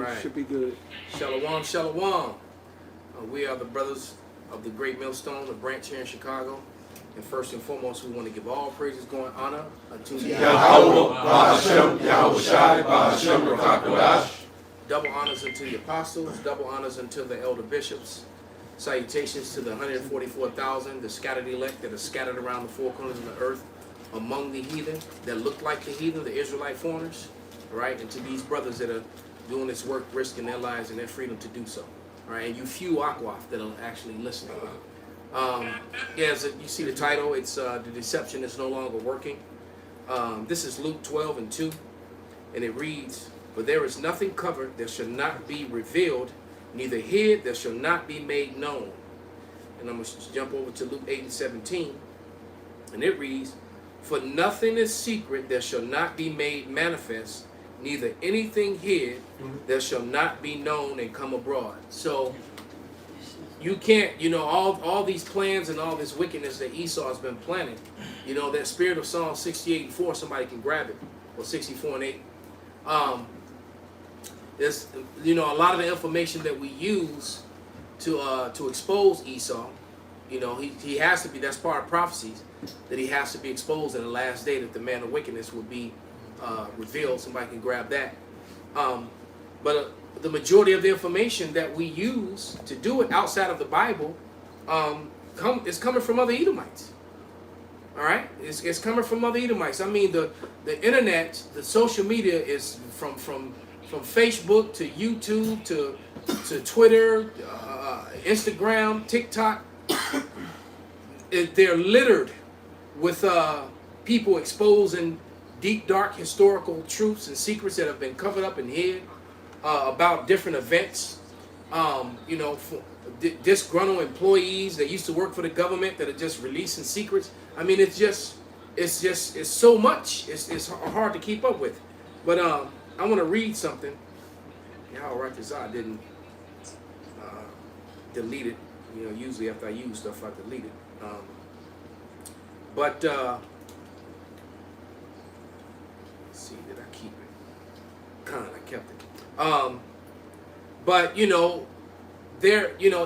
right. Should be good. Shalom, shalom. We are the brothers of the Great Millstone, the branch here in Chicago. And first and foremost, we want to give all praises, glory, and honor unto Yahweh, Ba'ashem, Yahweh Shai, Ba'ashem, Rakakwadash. double honors unto the apostles, double honors unto the elder bishops. Salutations to the 144,000, the scattered elect that are scattered around the four corners of the earth among the heathen that look like the heathen, the Israelite foreigners, right? And to these brothers that are doing this work, risking their lives and their freedom to do so, right? And you few Akwaf that are actually listening. Yeah, as you see the title, it's The Deception is No Longer Working. This is Luke 12:2, and it reads, "For there is nothing covered that shall not be revealed, neither hid that shall not be made known." And I'm going to jump over to Luke 8:17, and it reads, "For nothing is secret that shall not be made manifest, neither anything hid that shall not be known and come abroad." So you can't, all these plans and all this wickedness that Esau has been planning, that spirit of Psalm 68:4, somebody can grab it, or 64:8. There's, a lot of the information that we use to expose Esau, he has to be, that's part of prophecies, that he has to be exposed in the last day, that the man of wickedness will be revealed. Somebody can grab that. But the majority of the information that we use to do it outside of the Bible is coming from other Edomites. All right? It's coming from other Edomites. I mean, the internet, the social media is from Facebook to YouTube to Twitter, Instagram, TikTok. They're littered with people exposing deep, dark historical truths and secrets that have been covered up and hid about different events. For disgruntled employees that used to work for the government that are just releasing secrets. I mean, it's so much. It's hard to keep up with. But I want to read something. Yahweh didn't delete it. Usually after I use stuff, I delete it. Let's see, did I keep it? I kept it. But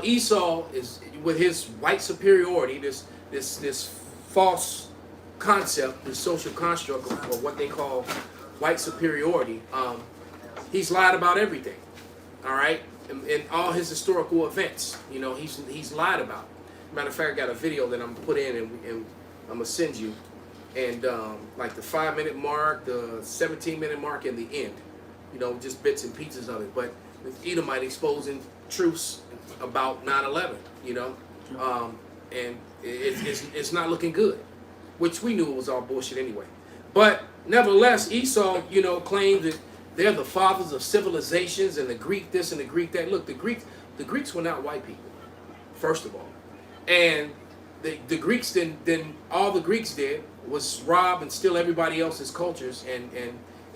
Esau is, with his white superiority, this false concept, this social construct of what they call white superiority. He's lied about everything. All right, in all his historical events, he's lied about. Matter of fact, I got a video that I'm gonna put in, and I'm gonna send you, and like the 5-minute mark, the 17-minute mark, and the end. Just bits and pieces of it. But with Edomite exposing truths about 9/11, and it's not looking good, which we knew it was all bullshit anyway. But nevertheless, Esau, claimed that they're the fathers of civilizations, and the Greek this and the Greek that. Look, the Greeks were not white people, first of all, and the Greeks then all the Greeks did was rob and steal everybody else's cultures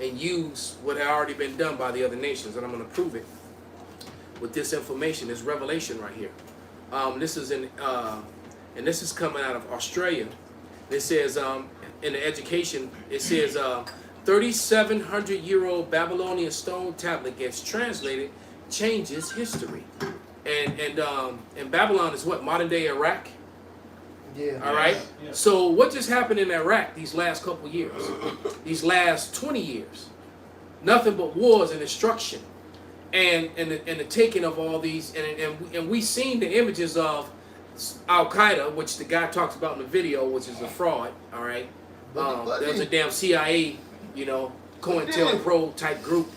and use what had already been done by the other nations. And I'm going to prove it with this information, this revelation right here. This is and this is coming out of Australia. It says in the education, it says 3,700-year-old Babylonian stone tablet gets translated, changes history. And Babylon is what, modern day Iraq? Yeah. All right. Yeah. So what just happened in Iraq these last couple years, these last 20 years? Nothing but wars and destruction, and the taking of all these, and we seen the images of Al Qaeda, which the guy talks about in the video, which is a fraud. All right. There's a damn CIA, COINTELPRO type group,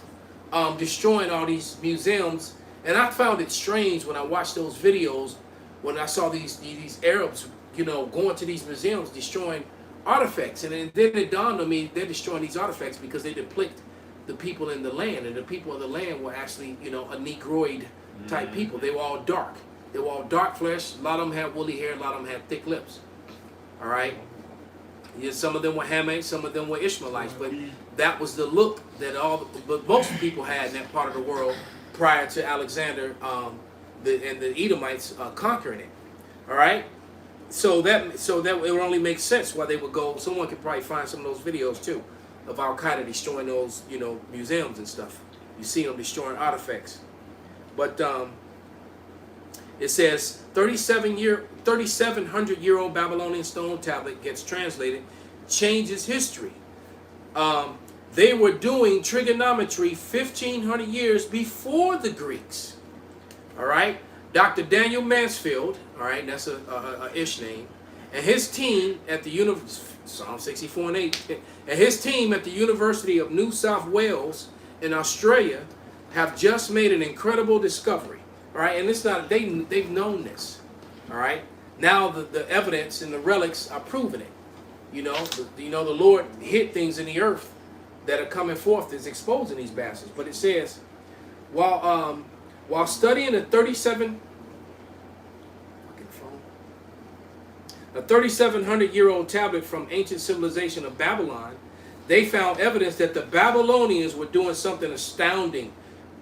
destroying all these museums, and I found it strange when I watched those videos, when I saw these Arabs, going to these museums, destroying artifacts. And then it dawned on me, they're destroying these artifacts because they depict the people in the land. And the people of the land were actually, a Negroid type people. They were all dark. They were all dark flesh. A lot of them had woolly hair. A lot of them had thick lips. All right? Yeah, some of them were Hamites. Some of them were Ishmaelites. But that was the look that but most people had in that part of the world prior to Alexander and the Edomites conquering it. All right? So that it would only make sense why they would go. Someone could probably find some of those videos too of Al Qaeda destroying those museums and stuff. You see them destroying artifacts. But it says 3,700-year-old Babylonian stone tablet gets translated, changes history. They were doing trigonometry 1,500 years before the Greeks. All right, Dr. Daniel Mansfield. All right, that's a ish name, and his team at the Psalm 64 and 8, and his team at the University of New South Wales in Australia have just made an incredible discovery. All right, and it's not they've known this. All right, now the evidence and the relics are proving it. The Lord hid things in the earth that are coming forth is exposing these bastards. But it says, while studying a 3,700-year-old tablet from ancient civilization of Babylon, they found evidence that the Babylonians were doing something astounding: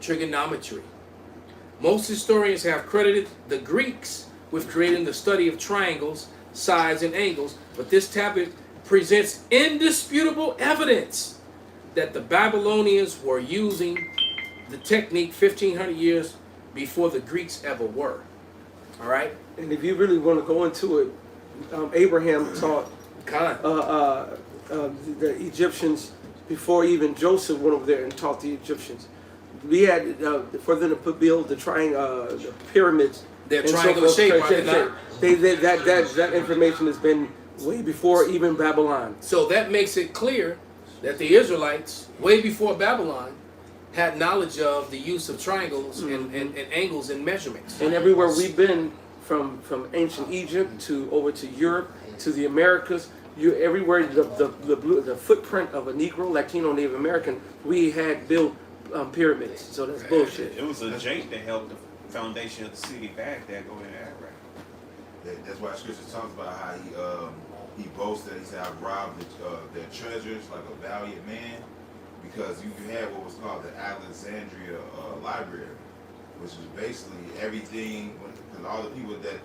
trigonometry. Most historians have credited the Greeks with creating the study of triangles, sides, and angles, but this tablet presents indisputable evidence that the Babylonians were using the technique 1,500 years before the Greeks ever were. All right? And if you really want to go into it, Abraham taught the Egyptians before even Joseph went over there and taught the Egyptians. We had for them to build the the pyramids. They're triangular shape, are they not? That information has been way before even Babylon. So that makes it clear that the Israelites, way before Babylon, had knowledge of the use of triangles and angles and measurements. And everywhere we've been, from ancient Egypt to over to Europe to the Americas, everywhere the footprint of a Negro, Latino, Native American, we had built pyramids. So that's bullshit. It was a Jake that held the foundation of the city back there going to Iraq. That's why Scripture talks about how he boasts that he said, "I've robbed their treasures like a valiant man," because you had what was called the Alexandria Library, which was basically everything. Because all the people that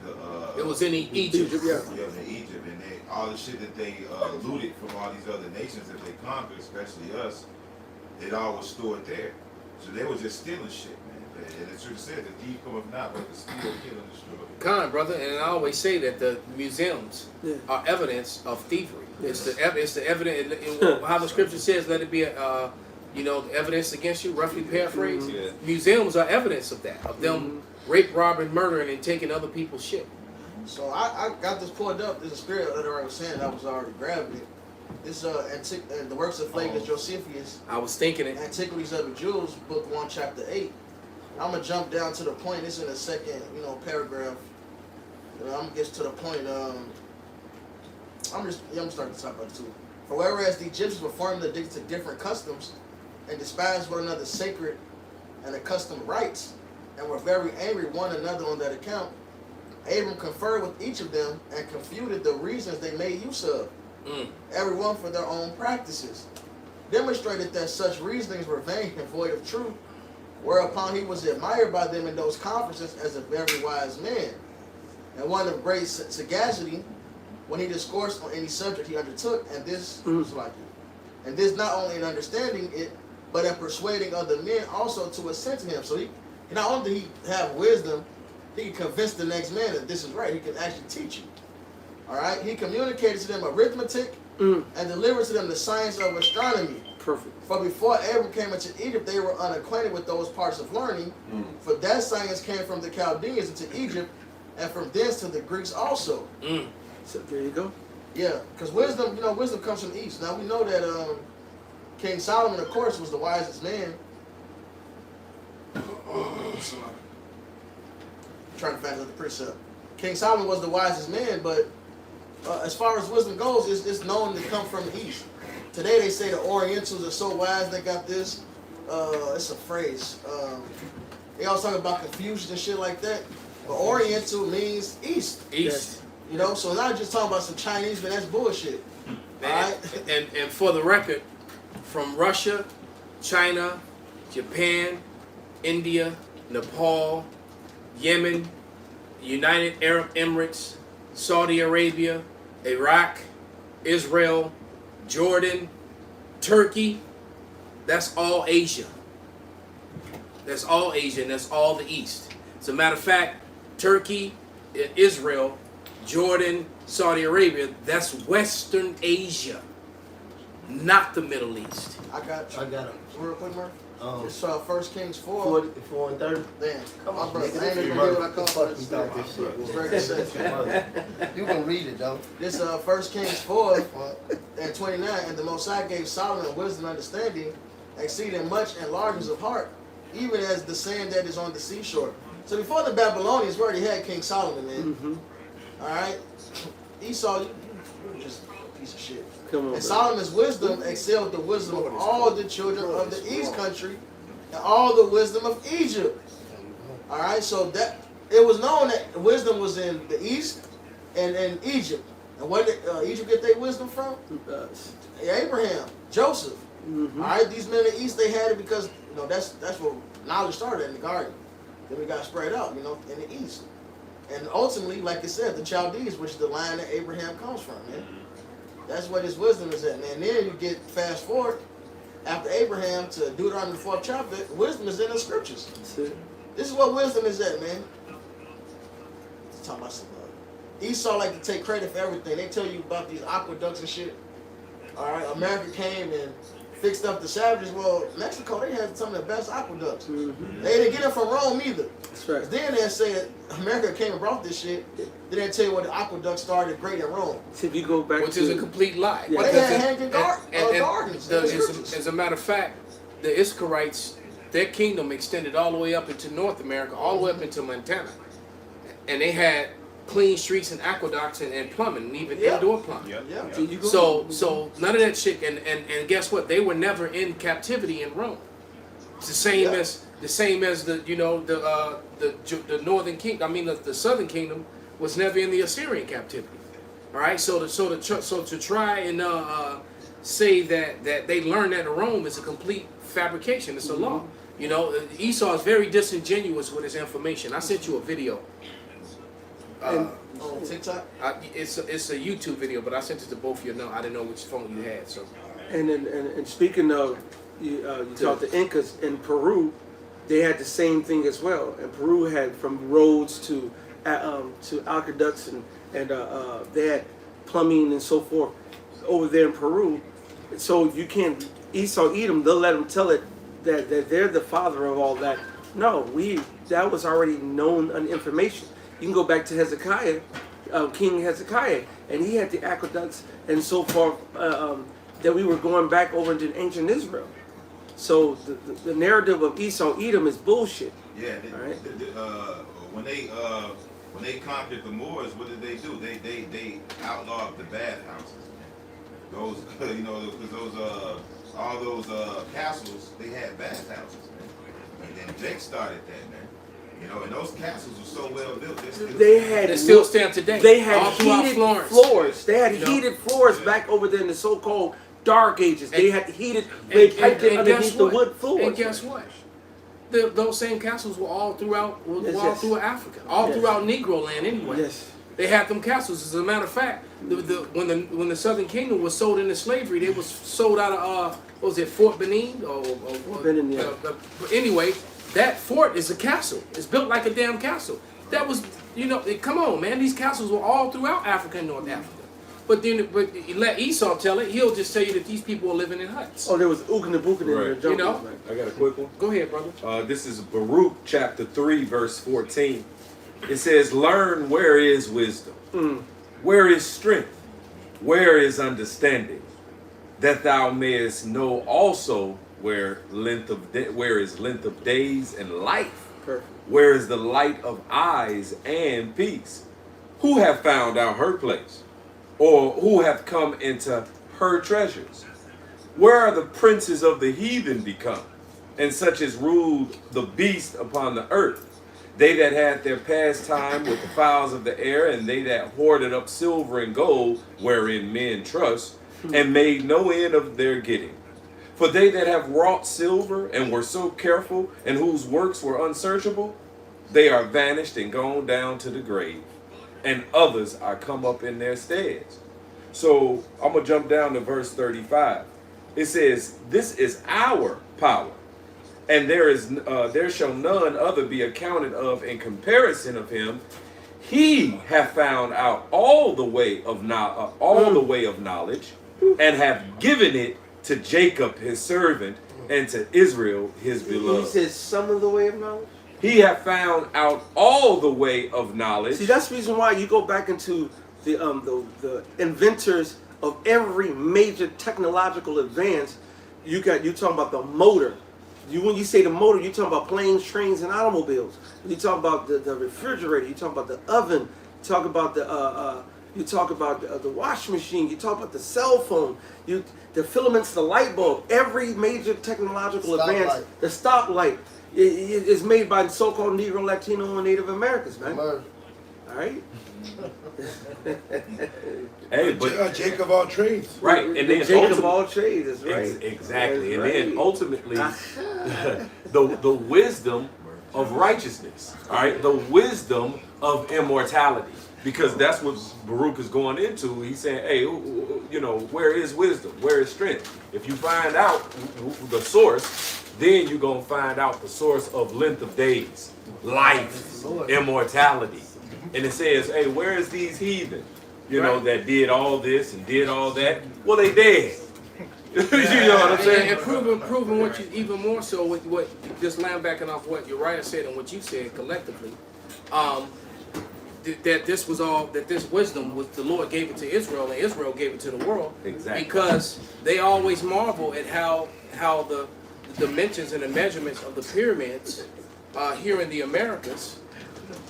it was in Egypt, in Egypt, and all the shit that they looted from all these other nations that they conquered, especially us, it all was stored there. So they were just stealing shit, man. And the scripture said, "The thief cometh not but to steal, kill, and destroy." Con, brother, and I always say that the museums are evidence of thievery. It's the evidence. How the scripture says, "Let it be evidence against you." Roughly paraphrase. Yeah. Museums are evidence of that, of them rape, robbing, murdering, and taking other people's shit. So I got this pulled up. There's a spirit that I was saying. I was already grabbing it. This the works of Flavius Josephus. I was thinking it. Antiquities of the Jews, book 1, chapter 8. I'm gonna jump down to the point. It's in the second, paragraph. I'm gonna get to the point. I'm gonna start the top of it too. For whereas the Egyptians were formerly addicted to different customs and despised one another's sacred and accustomed rites, and were very angry one another on that account, Abram conferred with each of them and confuted the reasons they made use of, everyone for their own practices, demonstrated that such reasonings were vain and void of truth, whereupon he was admired by them in those conferences as a very wise man, and one of great sagacity when he discoursed on any subject he undertook, and this was like it. And this not only in understanding it, but in persuading other men also to assent to him. So he not only did he have wisdom, he could convince the next man that this is right. He could actually teach you. All right? He communicated to them arithmetic and delivered to them the science of astronomy. Perfect. For before Abram came into Egypt, they were unacquainted with those parts of learning. For that science came from the Chaldeans into Egypt, and from thence to the Greeks also. So there you go. Yeah, because wisdom comes from the East. Now we know that King Solomon, of course, was the wisest man. Trying to find out the precept. King Solomon was the wisest man, but as far as wisdom goes, it's known to come from the East. Today they say the Orientals are so wise they got this. It's a phrase. They always talk about Confucius and shit like that. But Oriental means East. East. So not just talking about some Chinese, but that's bullshit. Alright? And for the record, from Russia, China, Japan, India, Nepal, Yemen, United Arab Emirates, Saudi Arabia, Iraq, Israel, Jordan, Turkey, that's all Asia. That's all Asia, and that's all the East. As a matter of fact, Turkey, Israel, Jordan, Saudi Arabia, that's Western Asia, not the Middle East. I got you. I got it. Real quick, Murph. Um, It's 1 Kings 4. 4 and 30. Damn. Come My on, brother. nigga. I ain't even Fuck hear what I called for you this. thought this shit was. It's very deceptive. You gonna read it though? This 1 Kings 4 and 29, and the Most High gave Solomon wisdom and understanding, exceeding much and largeness of heart, even as the sand that is on the seashore. So before the Babylonians, we already had King Solomon, man. Mm-hmm. All right, Esau, you just a piece of shit. Come on. And Bro. Solomon's wisdom excelled the wisdom of all the children of the East country, and all the wisdom of Egypt. All right, so that it was known that wisdom was in the East and in Egypt. And where did Egypt get their wisdom from? Abraham, Joseph. Mm-hmm. All right, these men in the East, they had it because that's where knowledge started in the garden. Then we got spread out, in the East. And ultimately, like I said, the Chaldees, which is the line that Abraham comes from, man. That's where this wisdom is at, man. And then you get fast forward after Abraham to Deuteronomy 4th chapter. Wisdom is in the scriptures. That's it. This is what wisdom is at, man. Let's talk about some Esau like to take credit for everything. They tell you about these aqueducts and shit. All right, America came and fixed up the savages. Well, Mexico, they had some of the best aqueducts. Mm-hmm. They didn't get it from Rome either. That's right. Then they said America came and brought this shit. Then they tell you what the aqueduct started great in Rome. So if you go back Which to is a complete lie. Yeah. Well, they had hanging And gardens. in the scriptures. as a matter of fact, the Ishkarites, their kingdom extended all the way up into North America, all the way up into Montana. And they had clean streets and aqueducts and plumbing, and even Yeah. indoor plumbing. Yep. Yeah. so you go, So none of that shit, and guess what? They were never in captivity in Rome. It's the same Yeah. as the northern kingdom. I mean the southern kingdom was never in the Assyrian captivity. All right. So to try and say that they learned that in Rome is a complete fabrication. It's a law. Esau is very disingenuous with his information. I sent you a video. On TikTok. It's a YouTube video, but I sent it to both of you. I didn't know which phone you had. So and speaking of, you talked the Incas in Peru, they had the same thing as well. And Peru had from roads to aqueducts and they had plumbing and so forth over there in Peru. So you can't Esau Edom. They'll let them tell it that they're the father of all that. No, that was already known information. You can go back to Hezekiah, King Hezekiah, and he had the aqueducts and so forth that we were going back over into ancient Israel. So the narrative of Esau Edom is bullshit. Yeah, Right. when they conquered the Moors, what did they do? They outlawed the bathhouses. Those because all those castles, they had bathhouses, man. And then Jake started that, man. And those castles were so well built. they still stand today. They had all throughout heated Florence. floors. They had You know? heated floors back over there in the so-called Dark Ages. They had heated. They piped it guess underneath the what? wood floors. And guess what? Those same castles were all throughout Yes. through Africa, all Yes. throughout Negro land anyway. Yes. They had them castles. As a matter of fact, when the Southern Kingdom was sold into slavery, they was sold out of what was it, Fort Benin or Benin, yeah. Anyway, that fort is a castle. It's built like a damn castle. That was come on, man. These castles were all throughout Africa and North Africa. But you let Esau tell it. He'll just tell you that these people were living in huts. Oh, there was Ookin and Bookin in the Right. jungles, man. I got a quick one. Go ahead, brother. This is Baruch chapter 3, verse 14. It says, "Learn where is wisdom, where is strength, where is understanding, that thou mayest know also where is length of days and life, Perfect. where is the light of eyes and peace. Who have found out her place, or who have come into her treasures? Where are the princes of the heathen become, and such as ruled the beast upon the earth? They that had their pastime with the fowls of the air, and they that hoarded up silver and gold, wherein men trust, and made no end of their getting. For they that have wrought silver, and were so careful, and whose works were unsearchable, they are vanished and gone down to the grave, and others are come up in their steads." So I'm going to jump down to verse 35. It says, "This is our power and there shall none other be accounted of in comparison of him. He hath found out all the way of knowledge, and have given it to Jacob his servant, and to Israel his He beloved. says some of the way of knowledge. He hath found out all the way of knowledge. See, that's the reason why you go back into the inventors of every major technological advance. You talking about the motor. When you say the motor, you talking about planes, trains, and automobiles. You talk about the refrigerator. You talk about the oven. You talk about the washing machine. You talk about the cell phone. The filaments, the light bulb. Every major technological advance, the stoplight, is made by so-called Negro, Latino, and Native Americans, man. All right. Hey, but Jacob of all trades. right, and then Jacob of all trades. That's right. Exactly, That's and then right. ultimately, the wisdom of righteousness. All right, the wisdom of immortality, because that's what Baruch is going into. He's saying, hey, where is wisdom? Where is strength? If you find out the source, then you're gonna find out the source of length of days, life, immortality. And it says, hey, where is these heathen? That did all this and did all that. Well, they dead. You know what I'm saying? And proving what you even more so with what just backing off what Uriah said and what you said collectively, that this wisdom was the Lord gave it to Israel and Israel gave it to the world. Exactly. Because they always marvel at how the dimensions and the measurements of the pyramids here in the Americas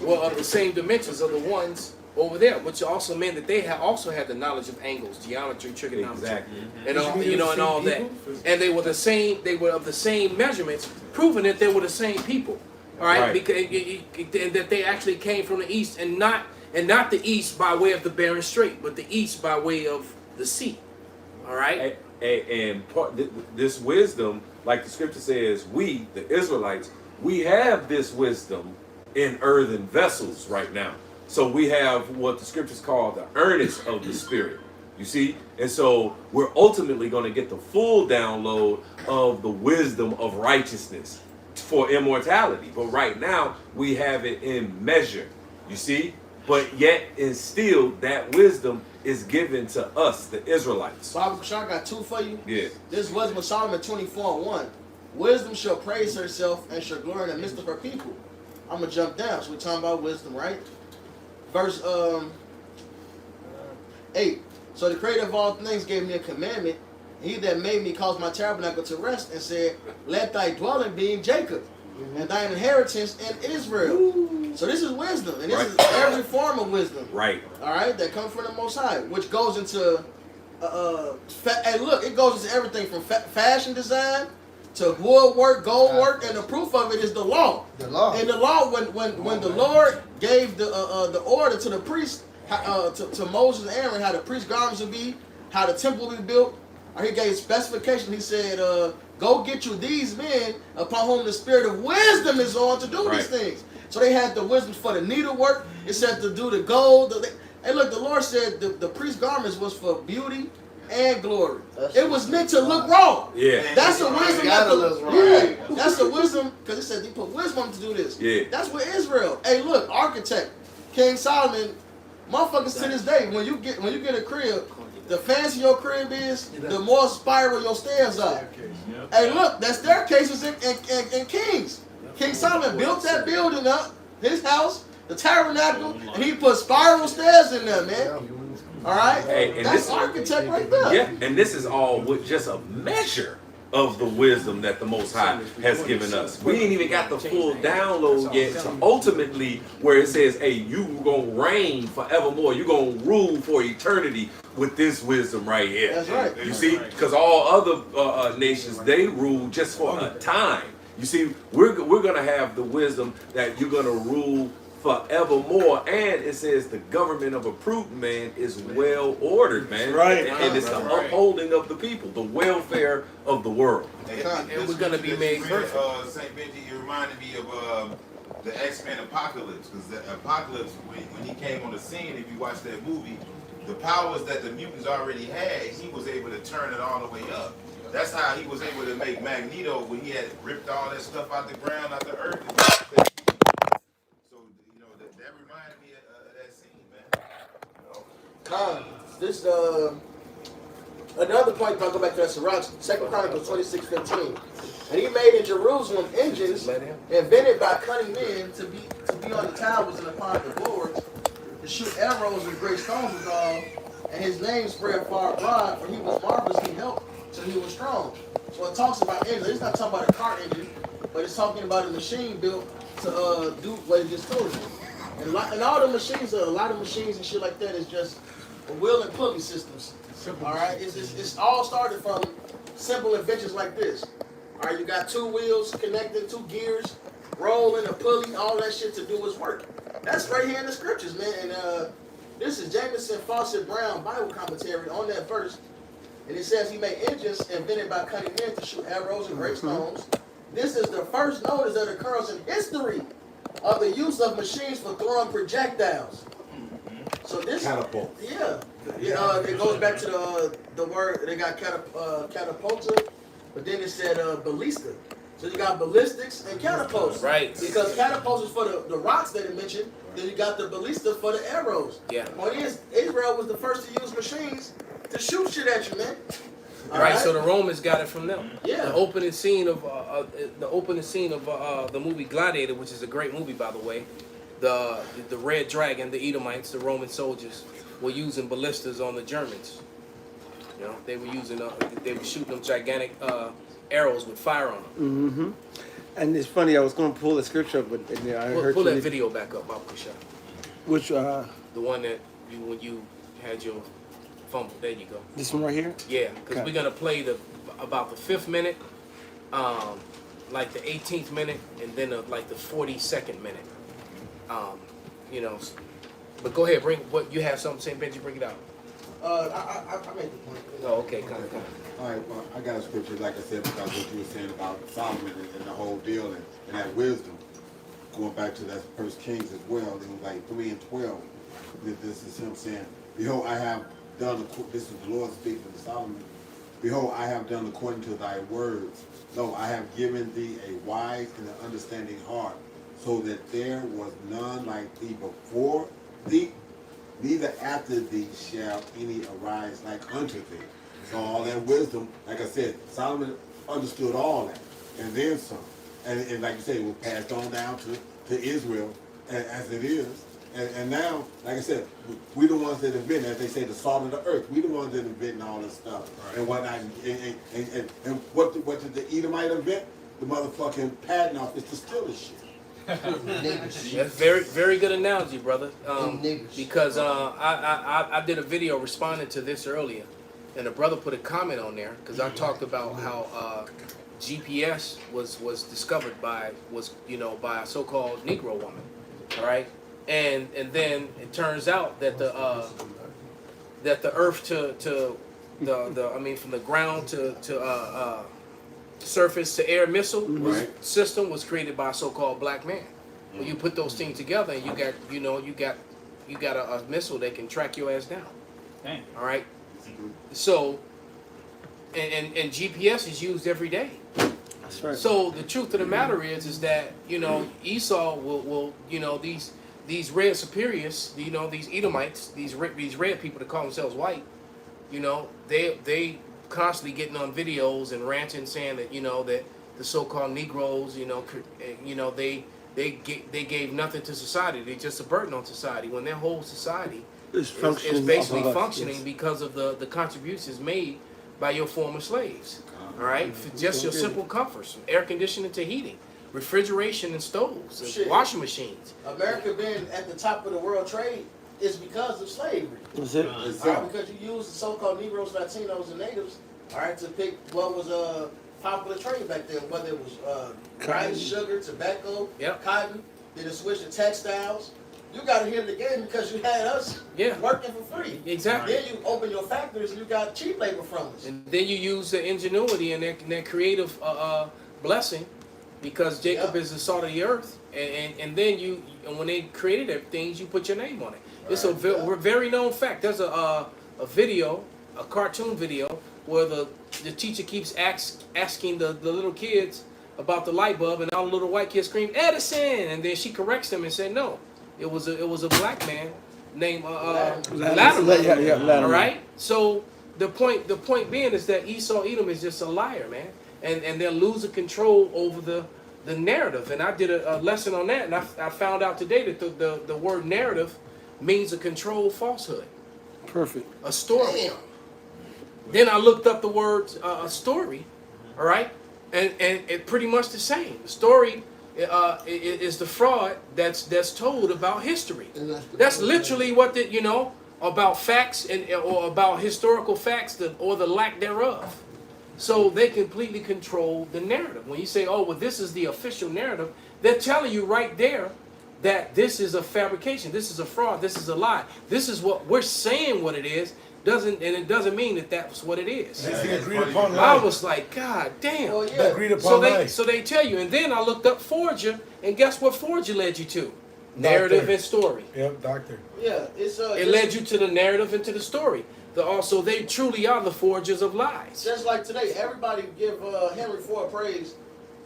were of the same dimensions of the ones over there, which also meant that they also had the knowledge of angles, geometry, trigonometry, Exactly. and all, and all that. And they were the same. They were of the same measurements, proving that they were the same people. All right, Right. Because and that they actually came from the east, and not the east by way of the Bering Strait, but the east by way of the sea. All right. And this wisdom, like the scripture says, we, the Israelites, we have this wisdom in earthen vessels right now. So we have what the scriptures call the earnest of the Spirit. You see? And so we're ultimately going to get the full download of the wisdom of righteousness for immortality. But right now, we have it in measure. You see? But yet, and still, that wisdom is given to us, the Israelites. Bible I got two for you. Yeah. This is Wisdom of Solomon 24:1. Wisdom shall praise herself and shall glory in the midst of her people. I'm going to jump down. So we're talking about wisdom, right? Verse 8. So the creator of all things gave me a commandment. He that made me caused my tabernacle to rest and said, let thy dwelling be in Jacob and thine inheritance in Israel. So this is wisdom. And this is every form of wisdom. Right. All right, that comes from the Most High, which goes into, and look, it goes into everything from fashion design to woodwork, gold work, and the proof of it is the law. The law. And the law, when the Lord gave the order to the priest, to Moses and Aaron, how the priest garments would be, how the temple would be built, he gave specifications. He said, go get you these men upon whom the spirit of wisdom is on to do these things. So they had the wisdom for the needlework. It said to do the gold. Hey, look, the Lord said the priest garments was for beauty and glory. It was meant to look raw. Yeah. That's the wisdom. That's the wisdom, because it said he put wisdom to do this. Yeah. That's what Israel. Hey, look, architect, King Solomon, motherfuckers to this day, when you get a crib, the fancier your crib is, the more spiral your stairs are. Hey, look, that staircase was in Kings. King Solomon built that building up, his house, the tabernacle, and he put spiral stairs in there, man. All right? Hey, and that's this- architect right there. Yeah, and this is all with just a measure of the wisdom that the Most High has given us. We ain't even got the full download yet to ultimately where it says, hey, you gonna reign forevermore. You gonna rule for eternity with this wisdom right here. That's right. You see? Because all other nations, they rule just for a time. You see, we're going to have the wisdom that you're going to rule forevermore. And it says the government of a prudent man is well ordered, man. Right. And it's the upholding of the people, the welfare of the world. And we're gonna be made perfect. St. Benji, it reminded me of the X-Men Apocalypse, because the Apocalypse, when he came on the scene, if you watch that movie, the powers that the mutants already had, he was able to turn it all the way up. That's how he was able to make Magneto when he had ripped all that stuff out the ground, out the earth. So you know that reminded me of that scene, man. This another point. If I go back to that Sirach, 2 Chronicles 26:15, and he made in Jerusalem engines invented by cunning men to be on the towers and upon the boards, to shoot arrows and great stones withal, and his name spread far abroad, for he was marvelously helped till he was strong. So it talks about engines. It's not talking about a car engine, but it's talking about a machine built to do what it just told you. And all the machines, a lot of machines and shit like that is just wheel and pulley systems. All right, it's all started from simple inventions like this. All right, you got two wheels connected, two gears, rolling a pulley, all that shit to do its work. That's right here in the scriptures, man. And this is Jameson Fawcett Brown Bible commentary on that verse. And it says he made engines invented by cunning men to shoot arrows and great stones. This is the first notice that occurs in history of the use of machines for throwing projectiles. So this, Catapult. yeah, it goes back to the word they got catapulta, but then it said ballista. So you got ballistics and catapults, Right. Because catapults is for the rocks that it mentioned. Then you got the ballista for the arrows. Yeah. Point is, Israel was the first to use machines to shoot shit at you, man. All Right, so the Romans got it from them. Yeah. The opening scene of the movie Gladiator, which is a great movie by the way. The Red Dragon, the Edomites, the Roman soldiers were using ballistas on the Germans. You know, they were shooting them gigantic arrows with fire on them. Mm-hmm. And it's funny. I was going to pull the scripture up, but I heard Pull you- that video back up, Bob Kusha. Which The one that when you had your fumble. There you go. this one right here? Yeah, because Okay. we're gonna play about the 5th minute, like the 18th minute, and then like the 42nd minute. You know, but go ahead, bring what you have something to say, Benji. Bring it out. I made the point. Oh, okay, come. All right, well, I got a scripture, like I said, because what you were saying about Solomon and the whole deal and that wisdom, going back to that First Kings as well, it was like 3 and 12. This is him saying, behold, I have done, this is the Lord speaking to Solomon, behold, I have done according to thy words. Lo, I have given thee a wise and an understanding heart, so that there was none like thee before thee, neither after thee shall any arise like unto thee. So all that wisdom, like I said, Solomon understood all that, and then some. And like you say, it was passed on down to Israel as it is. And now, like I said, we the ones that invent, as they say, the salt of the earth. We the ones that inventing all this stuff and whatnot. And what did the Edomite invent? The motherfucking patent office to steal this shit. That's very, very good analogy, brother. Because I did a video responding to this earlier, and a brother put a comment on there because I talked about how GPS was discovered by a so-called Negro woman, all right, and then it turns out that the Earth to from the ground to surface to air missile system was created by a so-called black man. When you put those things together, and you got a missile that can track your ass down. Dang. All right. So, and GPS is used every day. That's right. So the truth of the matter is that Esau will these red superiors, these Edomites, these red people that call themselves white, they constantly getting on videos and ranting saying that that the so-called Negroes, they gave nothing to society. They're just a burden on society when their whole society It's is basically off of us, functioning yes. because of the contributions made by your former slaves. All right, for just your simple comforts, from air conditioning to heating, refrigeration and stoves, and Shit. washing machines. America being at the top of the world trade is because of slavery. That's it. All right, because you use the so-called Negroes, Latinos, and natives, all right, to pick what was popular trade back then, whether it was rice, sugar, tobacco, Yep. cotton. Then it switched to textiles. You got to hit the game because you had us working for free. Exactly. Then you open your factories and you got cheap labor from us. And then you use the ingenuity and their creative blessing, because Jacob is the salt of the earth, and then when they created things, you put your name on it. It's a very known fact. There's a video, a cartoon video, where the teacher keeps asking the little kids about the light bulb, and all the little white kids scream Edison, and then she corrects them and said no, it was a black man named Latimer. All right. So the point being is that Esau Edom is just a liar, man, and they're losing control over the narrative. And I did a lesson on that, and I found out today that the word narrative means a controlled falsehood. Perfect. A story. Then I looked up the word a story, all right, and it pretty much the same. The story is the fraud that's told about history. That's literally what about facts or about historical facts or the lack thereof. So they completely control the narrative. When you say, oh, well, this is the official narrative, they're telling you right there that this is a fabrication, this is a fraud, this is a lie. This is what we're saying what it is. It doesn't mean that that's what it is. It's the agreed upon I lie. was like, God damn. Well, The yeah. agreed upon lie. So they tell you, and then I looked up Forger, and guess what Forger led you to? Narrative and story. Yep, doctor. Yeah, it's It led you to the narrative and to the story. Also, they truly are the forgers of lies. just like today. Everybody give Henry Ford praise.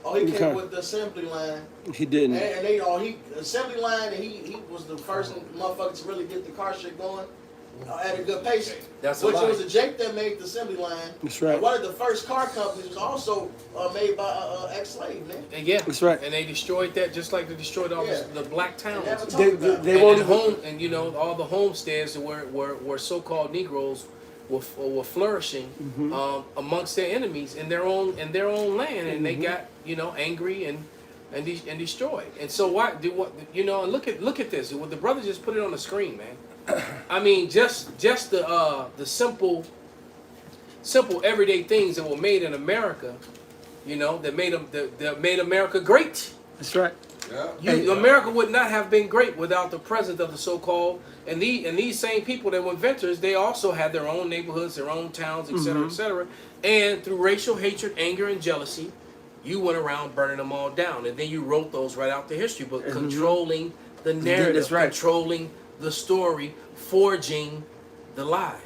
Oh, he Okay. came with the assembly line, He didn't. and he assembly line, and he was the first motherfucker to really get the car shit going at a good pace. That's a Which lie. was a Jake that made the assembly line. That's right. And one of the first car companies was also made by ex-slave man. And yeah, That's right. And they destroyed that just like they destroyed all Yeah. the black towns. Never talked They- about they it. And won't then even- home, and all the homesteads where so-called Negroes were flourishing amongst their enemies in their own land, and they got angry and destroyed. And so and look at this. Well, the brother just put it on the screen, man. I mean, just the simple everyday things that were made in America, that made America great. That's right. America would not have been great without the presence of the so-called and these same people that were inventors. They also had their own neighborhoods, their own towns, etc., etc. And through racial hatred, anger, and jealousy, you went around burning them all down, and then you wrote those right out the history book, controlling the narrative, That's right. controlling the story, forging the lies.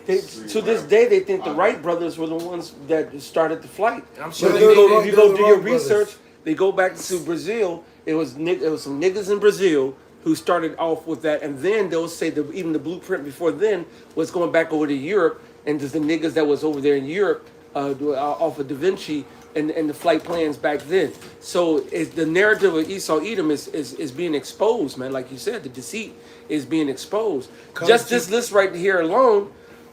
To this day, they think the Wright brothers were the ones that started the flight. I'm sure But they they're the did. wrong- If you they're go the do your Wright brothers. research, they go back to Brazil. It was some niggas in Brazil who started off with that, and then they'll say that even the blueprint before then was going back over to Europe, and just the niggas that was over there in Europe off of Da Vinci and the flight plans back then. So the narrative of Esau Edom is being exposed, man. Like you said, the deceit is being exposed. Just this list right here alone: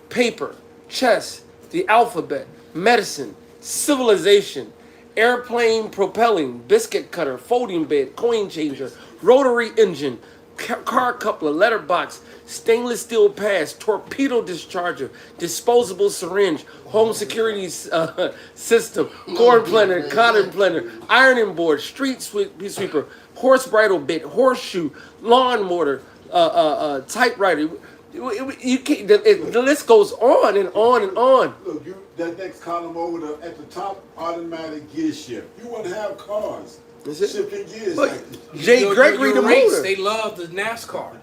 paper, chess, the alphabet, medicine, civilization, airplane propelling, biscuit cutter, folding bed, coin changer, rotary engine, car coupler, letterbox, stainless steel pads, torpedo discharger, disposable syringe, home security system, corn planter, cotton planter, ironing board, street sweeper, horse bridle bit, horseshoe, lawn mower, typewriter. You can't, the list goes on and on and on. Look, that next column over at the top, automatic gear shift. You wouldn't have cars Is it? shifting gears. But like Jay Your Gregory, the race, motor. they love the NASCAR.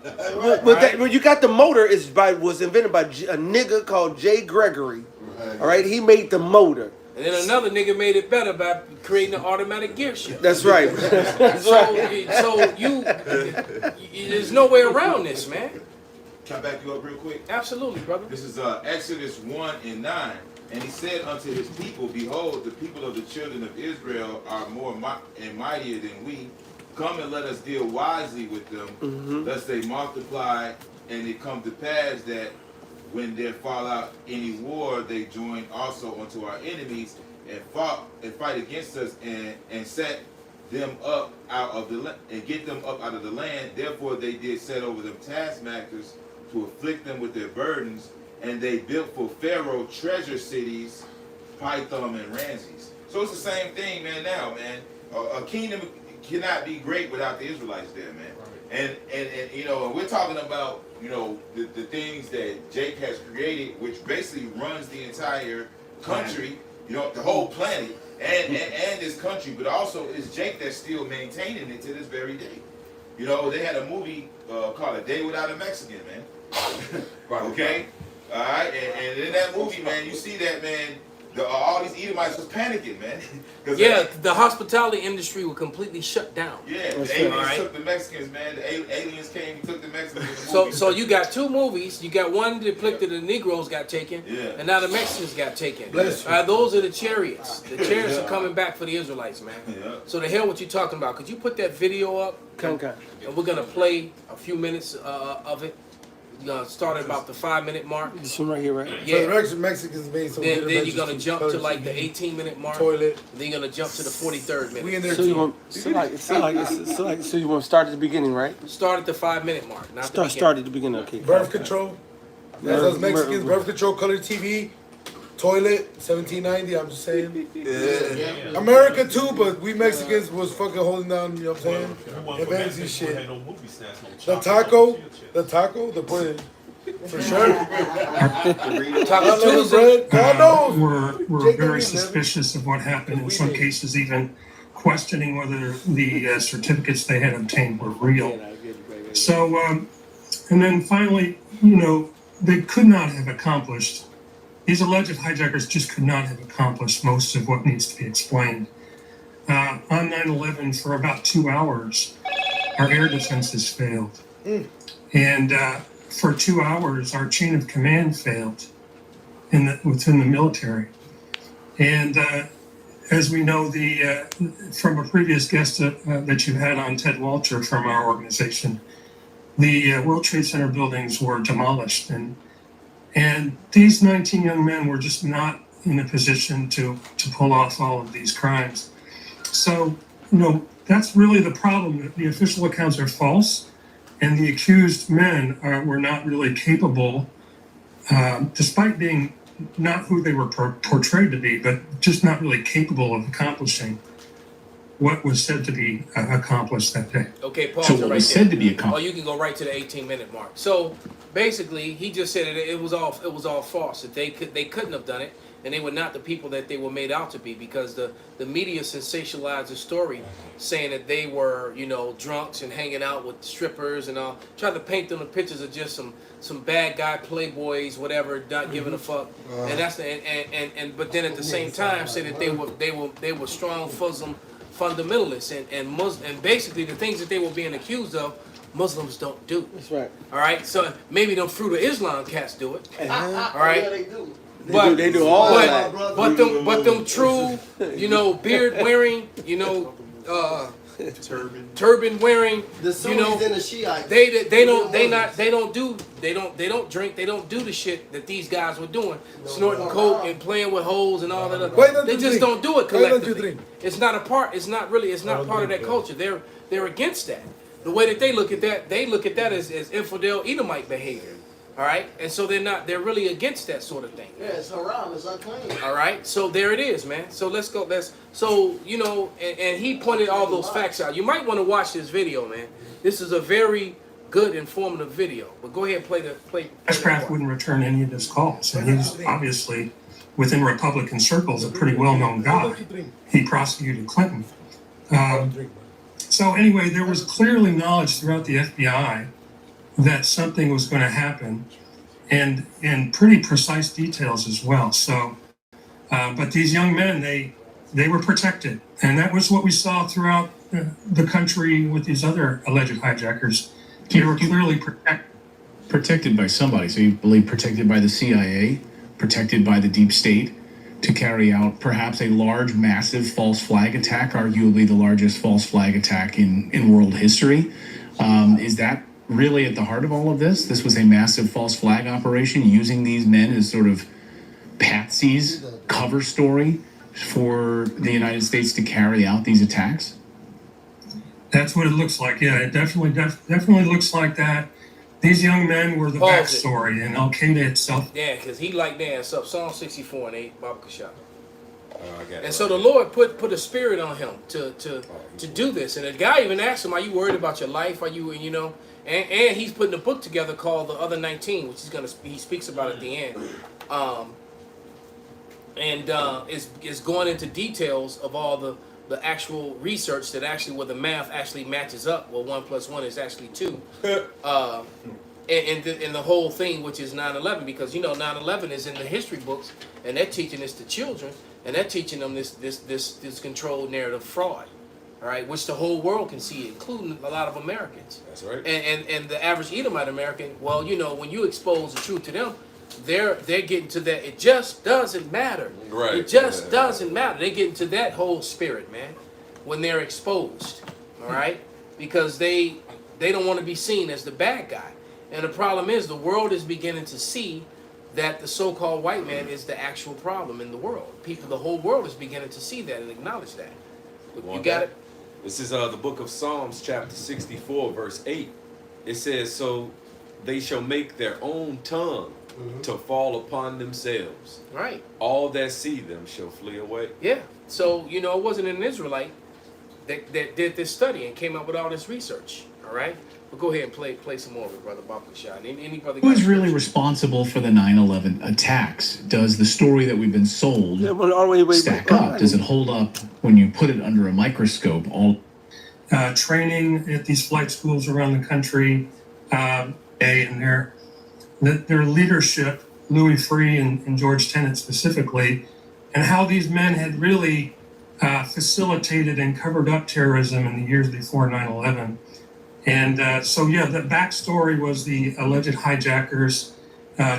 But you got the motor was invented by a nigga called Jay Gregory. All right, he made the motor. And then another nigga made it better by creating an automatic gear shift. That's right. That's right. So there's no way around this, man. Can I back you up real quick? Absolutely, brother. This is Exodus 1 and 9. And he said unto his people, behold, the people of the children of Israel are more and mightier than we. Come and let us deal wisely with them, lest they multiply, and it come to pass that when there fall out any war, they join also unto our enemies and fight against us and set them up out of the and get them up out of the land. Therefore they did set over them taskmasters to afflict them with their burdens, and they built for Pharaoh treasure cities, Pithom and Ramses. So it's the same thing, man. Now, man, a kingdom cannot be great without the Israelites there, man. And we're talking about the things that Jake has created, which basically runs the entire country, the whole planet and this country, but also it's Jake that's still maintaining it to this very day. They had a movie called A Day Without a Mexican, man. Okay? All right? And in that movie, man, you see that, man, all these Edomites was panicking, man. 'Cause Yeah, the hospitality industry will completely shut down. yeah, the That's aliens right. took the Mexicans, man. The aliens came and took the Mexicans. In the So movie. so you got two movies. You got one depicted the Negroes got taken, Yeah. and now the Mexicans got taken. Bless you. Those are the chariots. The chariots are coming back for the Israelites, man. Yeah. So the hell what you talking about? Could you put that video up? Okay. And we're gonna play a few minutes of it. We're gonna start at about the 5-minute mark. This one right here, right? Yeah. So the Mexicans made some. Then you're gonna jump to like the 18-minute mark. toilet. Then you're gonna jump to the 43rd minute. We in there So you too. want so you want to start at the beginning, right? Start at the 5-minute mark, not the Start at the beginning. Okay. Birth control. That's us Mexicans. Birth control, color TV, toilet, 1790. I'm just saying. Yeah. America too, but we Mexicans was fucking holding down. You know what I'm saying? Advanced and shit. The taco, the pudding. For sure. Taco Tuesday. Bread. God knows. Were Jacob very Reed, suspicious of what happened, in We some did. cases even questioning whether the certificates they had obtained were real. So, and then finally, they could not have accomplished, these alleged hijackers just could not have accomplished most of what needs to be explained. On 9/11, for about 2 hours, our air defenses failed. And for 2 hours, our chain of command failed within the military. And as we know, from a previous guest that you had on, Ted Walter from our organization, the World Trade Center buildings were demolished. And these 19 young men were just not in a position to pull off all of these crimes. So, that's really the problem. The official accounts are false, and the accused men were not really capable, despite being not who they were portrayed to be, but just not really capable of accomplishing what was said to be accomplished that day. Okay, pause So it what right was there. said to be Oh, accomplished. you can go right to the 18-minute mark. So basically, he just said it was all false. That they couldn't have done it, and they were not the people that they were made out to be, because the media sensationalized the story, saying that they were drunks and hanging out with strippers and all, tried to paint them the pictures of just some bad guy playboys, whatever, not giving a fuck. And that's but then at the same time said that they were strong fundamentalists and basically the things that they were being accused of, Muslims don't do. That's right. All right, so maybe them Fruit of Islam cats do it. All Yeah, right, they do. They do all of that. but them true, beard wearing, turban wearing, The Sunnis and the Shiites. they don't drink, they don't do the shit that these guys were doing, snorting coke and playing with hoes and all that Why other. don't They you just drink? don't do it Why don't you collectively. drink? It's not part of that culture. They're against that. The way that they look at that as infidel Edomite behavior. All right, and so they're really against that sort of thing. Yeah, it's haram. It's unclean. All right, so there it is, man. So let's go. And he pointed all those facts out. You might want to watch this video, man. This is a very good, informative video. But go ahead and play that Ashcraft part. wouldn't return any of his calls, and he was obviously, within Republican circles, a pretty well-known guy. He prosecuted Clinton. So anyway, there was clearly knowledge throughout the FBI that something was going to happen, and pretty precise details as well. So, but these young men, they were protected, and that was what we saw throughout the country with these other alleged hijackers. They were clearly protected. Protected by somebody. So you believe protected by the CIA, protected by the deep state to carry out perhaps a large, massive false flag attack, arguably the largest false flag attack in world history. Is that really at the heart of all of this? This was a massive false flag operation using these men as sort of patsies, cover story for the United States to carry out these attacks? That's what it looks like. Yeah, it definitely looks like that. These young men were the Pause it. backstory, and Al Qaeda itself. Yeah, because he like dance up Psalm 64 and 8, Baba Kashab. I got it And so the Lord put a spirit on him to do this. And the guy even asked him, "Are you worried about your life? Are you And he's putting a book together called The Other 19, which he speaks about at the end. Is going into details of all the actual research that actually where the math actually matches up. Well, 1 + 1 is actually 2. and the whole thing, which is 9/11, because 9/11 is in the history books, and they're teaching this to children, and they're teaching them this controlled narrative fraud, all right, which the whole world can see, including a lot of Americans. That's right. And the average Edomite American, well, when you expose the truth to them, they're getting to that. It just doesn't matter. Right. It just doesn't matter. They get into that whole spirit, man, when they're exposed, all right, because they don't want to be seen as the bad guy. And the problem is the world is beginning to see that the so-called white man is the actual problem in the world. The whole world is beginning to see that and acknowledge that. You got it? This is the book of Psalms, chapter 64, verse 8. It says, so they shall make their own tongue to fall upon themselves. Right. All that see them shall flee away. Yeah. So, it wasn't an Israelite that did this study and came up with all this research. All right? But go ahead and play some more of it, Brother Bakasha. Any brother Who is really responsible for the 9/11 attacks? Does the story that we've been sold stack up? Does it hold up when you put it under a microscope? Training at these flight schools around the country, and their leadership, Louis Freeh and George Tenet specifically, and how these men had really facilitated and covered up terrorism in the years before 9/11. And the backstory was the alleged hijackers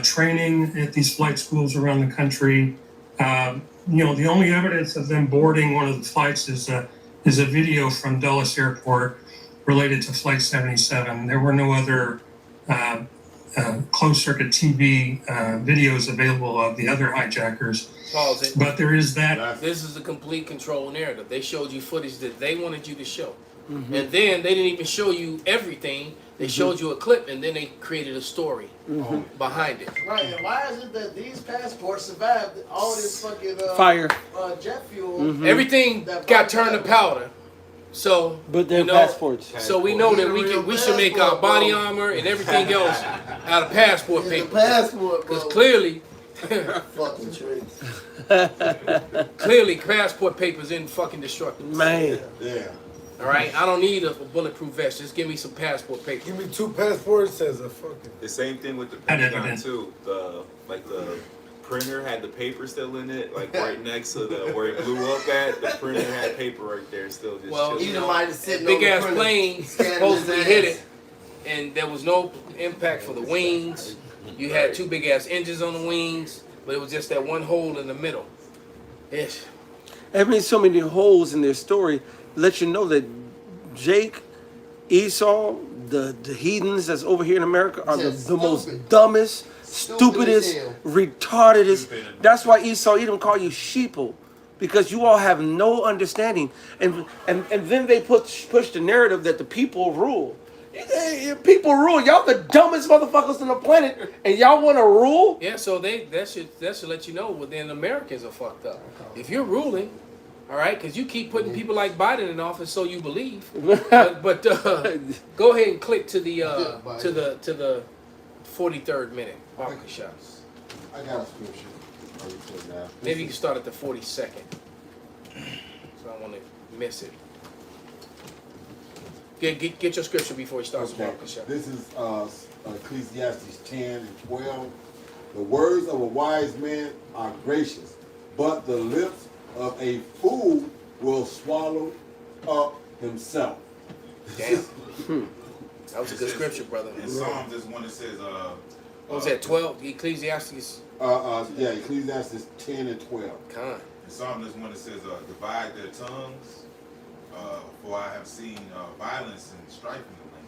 training at these flight schools around the country. The only evidence of them boarding one of the flights is a video from Dulles Airport related to Flight 77. There were no other closed-circuit TV videos available of the other hijackers. Pause it. But there is that. This is a complete control narrative. They showed you footage that they wanted you to show. And then they didn't even show you everything. They showed you a clip, and then they created a story behind it. Right, and why is it that these passports survived all this fucking Fire. Jet fuel? Everything got turned to powder. So, But they're passports. So we know that we should make our body armor and everything else out of passport It's a paper. passport, Because bro. clearly, Fucking tricks. clearly passport paper is indestructible. Man. Yeah. All right, I don't need a bulletproof vest. Just give me some passport paper. Give me 2 passports as a fucking. The same thing with the And Pentagon evidence. too. The printer had the paper still in it, like right next to where it blew up at. The printer had paper right there, still just Well, chilling. you know, Might have sitting big on the ass printer, plane scanning supposedly his hit ass. it, and there was no impact for the wings. You had 2 big ass engines on the wings, but it was just that one hole in the middle. Yes. I mean, so many holes in their story let you know that Jake, Esau, the heathens that's over here in America are the most dumbest, stupidest, hell. retardedest. That's why Esau Edom call you sheeple, because you all have no understanding. And then they push the narrative that the people rule. People rule. Y'all the dumbest motherfuckers on the planet, and y'all want to rule? Yeah, so that should let you know. Well, then Americans are fucked up. If you're ruling, all right, because you keep putting people like Biden in office, so you believe. but go ahead and click to the 43rd minute. Barker shots. I got a scripture. Oh, you said that. Maybe you can start at the 42nd. So I don't want to miss it. Get your scripture before he starts Okay. Barker shot. This is Ecclesiastes 10 and 12. The words of a wise man are gracious, but the lips of a fool will swallow up himself. Damn. That was a good scripture, brother. In Psalms, there's one that says, What was that, 12? Ecclesiastes? Yeah, Ecclesiastes 10 and 12. Con. in Psalms, there's one that says, divide their tongues, for I have seen violence and strife in the land.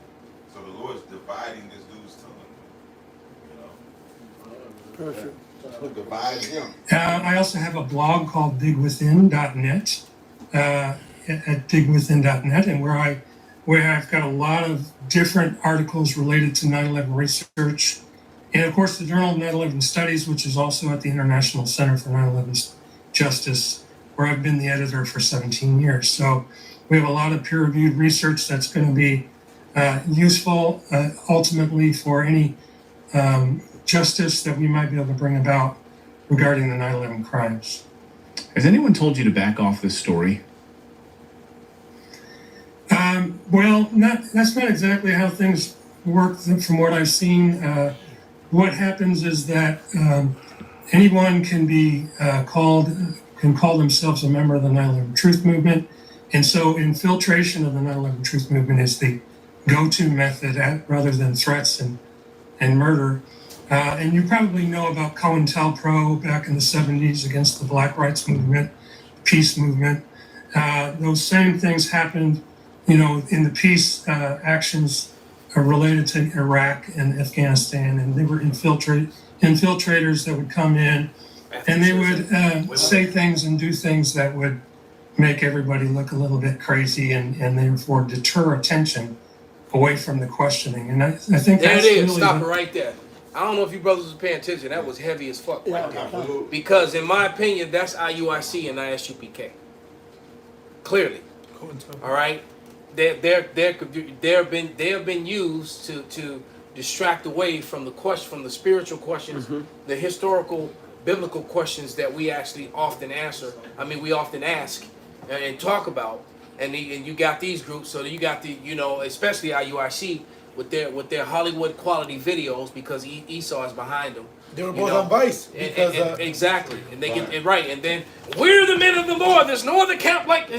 So the Lord's dividing this dude's tongue. You know? Perfect. Divide him. I also have a blog called digwithin.net, at digwithin.net, and where I've got a lot of different articles related to 9/11 research, and of course the Journal of 9/11 Studies, which is also at the International Center for 9/11 Justice, where I've been the editor for 17 years. So we have a lot of peer-reviewed research that's going to be useful ultimately for any justice that we might be able to bring about regarding the 9/11 crimes. Has anyone told you to back off this story? Well, that's not exactly how things work, from what I've seen, what happens is that anyone can be can call themselves a member of the 9/11 Truth Movement, and so infiltration of the 9/11 Truth Movement is the go-to method rather than threats and murder. And you probably know about COINTELPRO back in the 70s against the Black Rights Movement, peace movement. Those same things happened, in the peace actions related to Iraq and Afghanistan, and they were infiltrators that would come in, and they would say things and do things that would make everybody look a little bit crazy, and therefore deter attention away from the questioning. And I think There that's it is. really Stop it right there. I don't know if you brothers was paying attention. That was heavy as fuck right there. Because in my opinion, that's IUIC and ISUPK. Clearly. All right. They have been used to distract away from the spiritual questions, the historical, biblical questions that we actually often answer. I mean, we often ask and talk about. And you got these groups, so you got especially IUIC with their Hollywood quality videos, because Esau is behind them. They were both on Vice. Because, exactly, and they get it right, and then we're the men of the Lord. There's no other camp like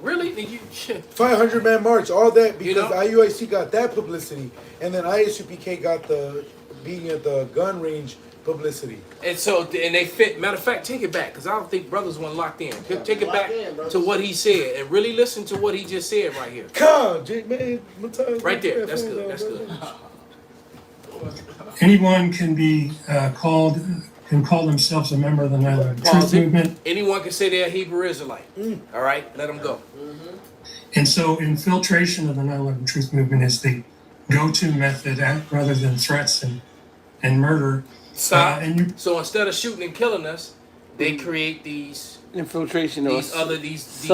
really. 500-man march, all that because IUIC got that publicity, and then ISUPK got the beating at the gun range publicity. And so, and they fit. Matter of fact, take it back, because I don't think brothers want locked in. Take it back to what he said, and really listen to what he just said right here. Come, Jake, man. Right there. That's good. That's good. Anyone can call themselves a member of the 9/11 Truth Movement. Anyone can say they're a Hebrew Israelite. All right, let them go. And so, infiltration of the 9/11 Truth Movement is the go-to method rather than threats and murder. Stop. So instead of shooting and killing us, they create these infiltration, these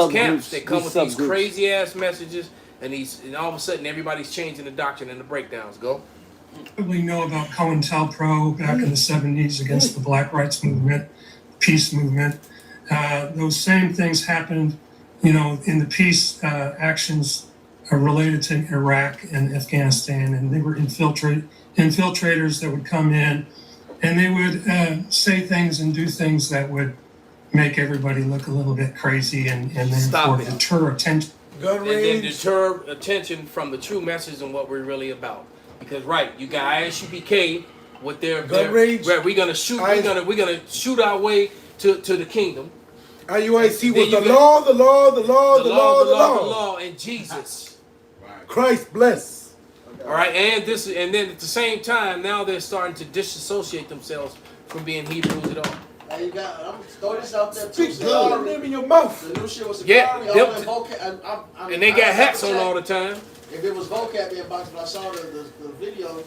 camps. They come with these crazy ass messages, and all of a sudden everybody's changing the doctrine and the breakdowns. Go. You probably know about COINTELPRO back in the 70s against the Black Rights Movement, peace movement. Those same things happened, in the peace actions related to Iraq and Afghanistan, and they were infiltrators that would come in, and they would say things and do things that would make everybody look a little bit crazy, and therefore deter attention. Gun range. And then deter attention from the true message and what we're really about. Because you got ISUPK with their gun range. Right, we're gonna shoot. We're gonna shoot our way to the kingdom. IUIC was the law, and Jesus. Christ bless. All right, and then at the same time, now they're starting to disassociate themselves from being Hebrews at all. Hey, I'm gonna throw this out there too. Speak God, name in your mouth. The new shit was And they got hats on all the time. If it was vocab inbox, but I saw the video, and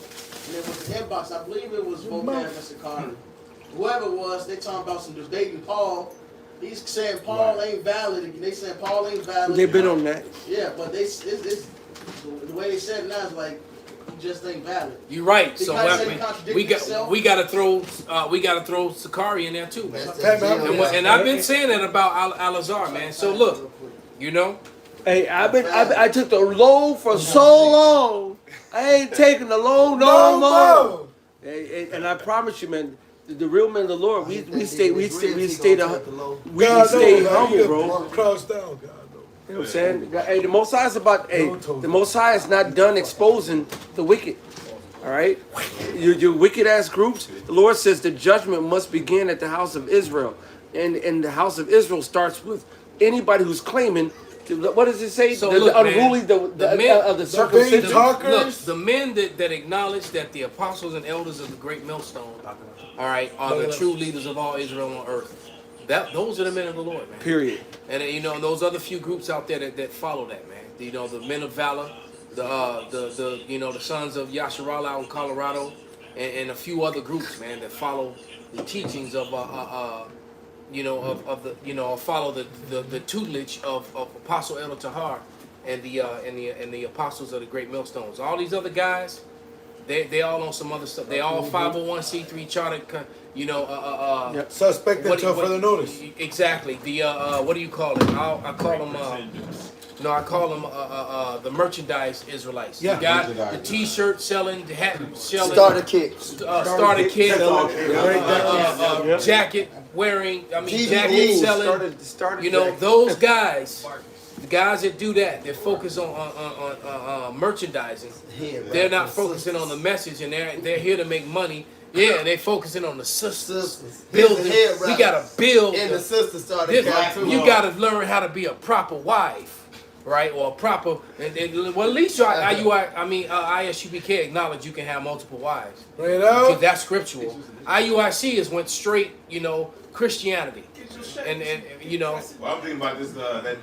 it was the inbox. I believe it was vocab, Mr. Carter. Whoever it was, they talking about some debating Paul. He's saying Paul ain't valid. They saying Paul ain't valid. They've been on that. Yeah, but it's the way they said it now is like he just ain't valid. You're right. He So we got to throw Sakari in there too, man. And I've been saying that about Al-Azhar, man. So look, Hey, I took the load for so long. I ain't taking the load no more. Hey, and I promise you, man, the real men of the Lord, we stay humble, bro. Crouch down, God. You know what I'm saying? Hey, the Most High is the Most High is not done exposing the wicked. All right, your wicked ass groups. The Lord says the judgment must begin at the house of Israel, and the house of Israel starts with anybody who's claiming. What does it say? So the unruly, the circumcision. Look, the men that acknowledge that the apostles and elders of the great millstone, all right, are the true leaders of all Israel on earth. Those are the men of the Lord, man. Period. And those other few groups out there that follow that, man. The men of valor, the sons of Yasharala out in Colorado, and a few other groups, man, that follow the teachings of follow the tutelage of Apostle Elder Tahar and the apostles of the great millstones. All these other guys, they all on some other stuff. They all 501c3 chartered, suspect until further notice. Exactly. The what do you call it? I call them No, I call them the merchandise Israelites. Yeah. You got Merchandise. the T-shirt selling, the hat selling, Starter kit. starter kit, Yep. jacket wearing. I mean, GDs. jacket selling. Started You know, those guys, the guys that do that, they're focused on merchandising. They're not focusing on the message, and they're here to make money. Yeah, they're focusing on the sisters. Building. We gotta build. And the sister started This, cat too. you gotta learn how to be a proper wife, right? Or a proper. Well, at least your ISUBK acknowledge you can have multiple wives. Right Because out. that's scriptural. IUIC is went straight, Christianity, and you know. Well, I'm thinking about this.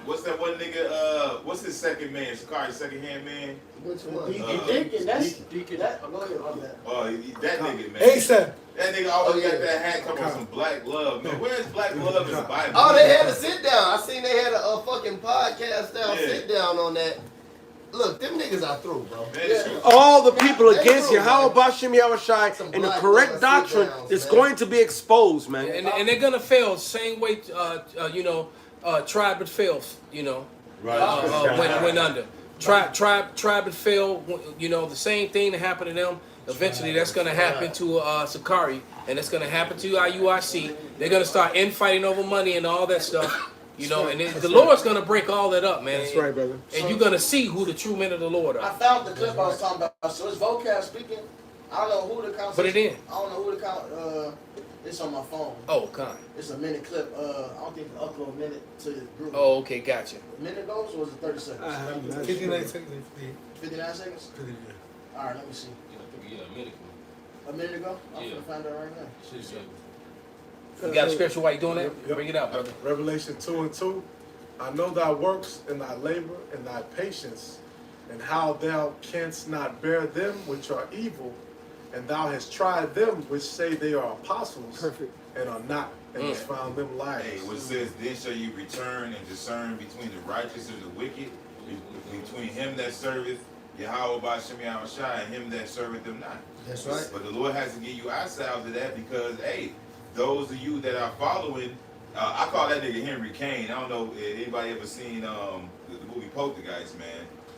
What's that one nigga? What's his second man? Shakari's second hand man. Which one? Deacon, Deacon. That nigga, man. ASAP. That nigga always Oh, yeah. got that hat talking about some black love, man. Where's black love in the Bible? Oh, they had a sit down. I seen they had a fucking podcast down, Yeah. sit down on that. Look, them niggas are through, bro. Man, it's true. All the people They against true, you, how man. about Shimmy Awashai Some and the black correct brothers doctrine sit-downs, is man. going to be exposed, man. And they're gonna fail same way, Tribe had failed, went under. Tribe had failed, the same thing that happened to them. Eventually, that's gonna happen to Sakari, and it's gonna happen to IUIC. They're gonna start infighting over money and all that stuff, and the Lord's gonna break all that up, man. That's right, brother. And you're gonna see who the true men of the Lord I are. found the clip I was talking about. So it's vocab speaking. I don't know who the council. Put it in. I don't know who the council. It's on my phone. Oh, God. It's a minute clip. I don't think I upload a minute to the group. Oh, okay, gotcha. A minute ago, or was it 30 seconds? 59 seconds. 59 seconds? All right, let me see. A minute ago? I'm gonna find out right now. You got a scripture while you doing that? Bring it out, brother. Revelation 2:2. I know thy works and thy labor and thy patience, and how thou canst not bear them which are evil, and thou hast tried them which say they are apostles, and are not, and hast found them liars. Hey, what it says, then shall you return and discern between the righteous and the wicked, between him that serveth Yahweh by Shemi Shai and him that serveth them not. That's right. But the Lord has to give you eyesight to that because, hey, those of you that are following, I call that nigga Henry Kane. I don't know if anybody ever seen the movie Poltergeist, man.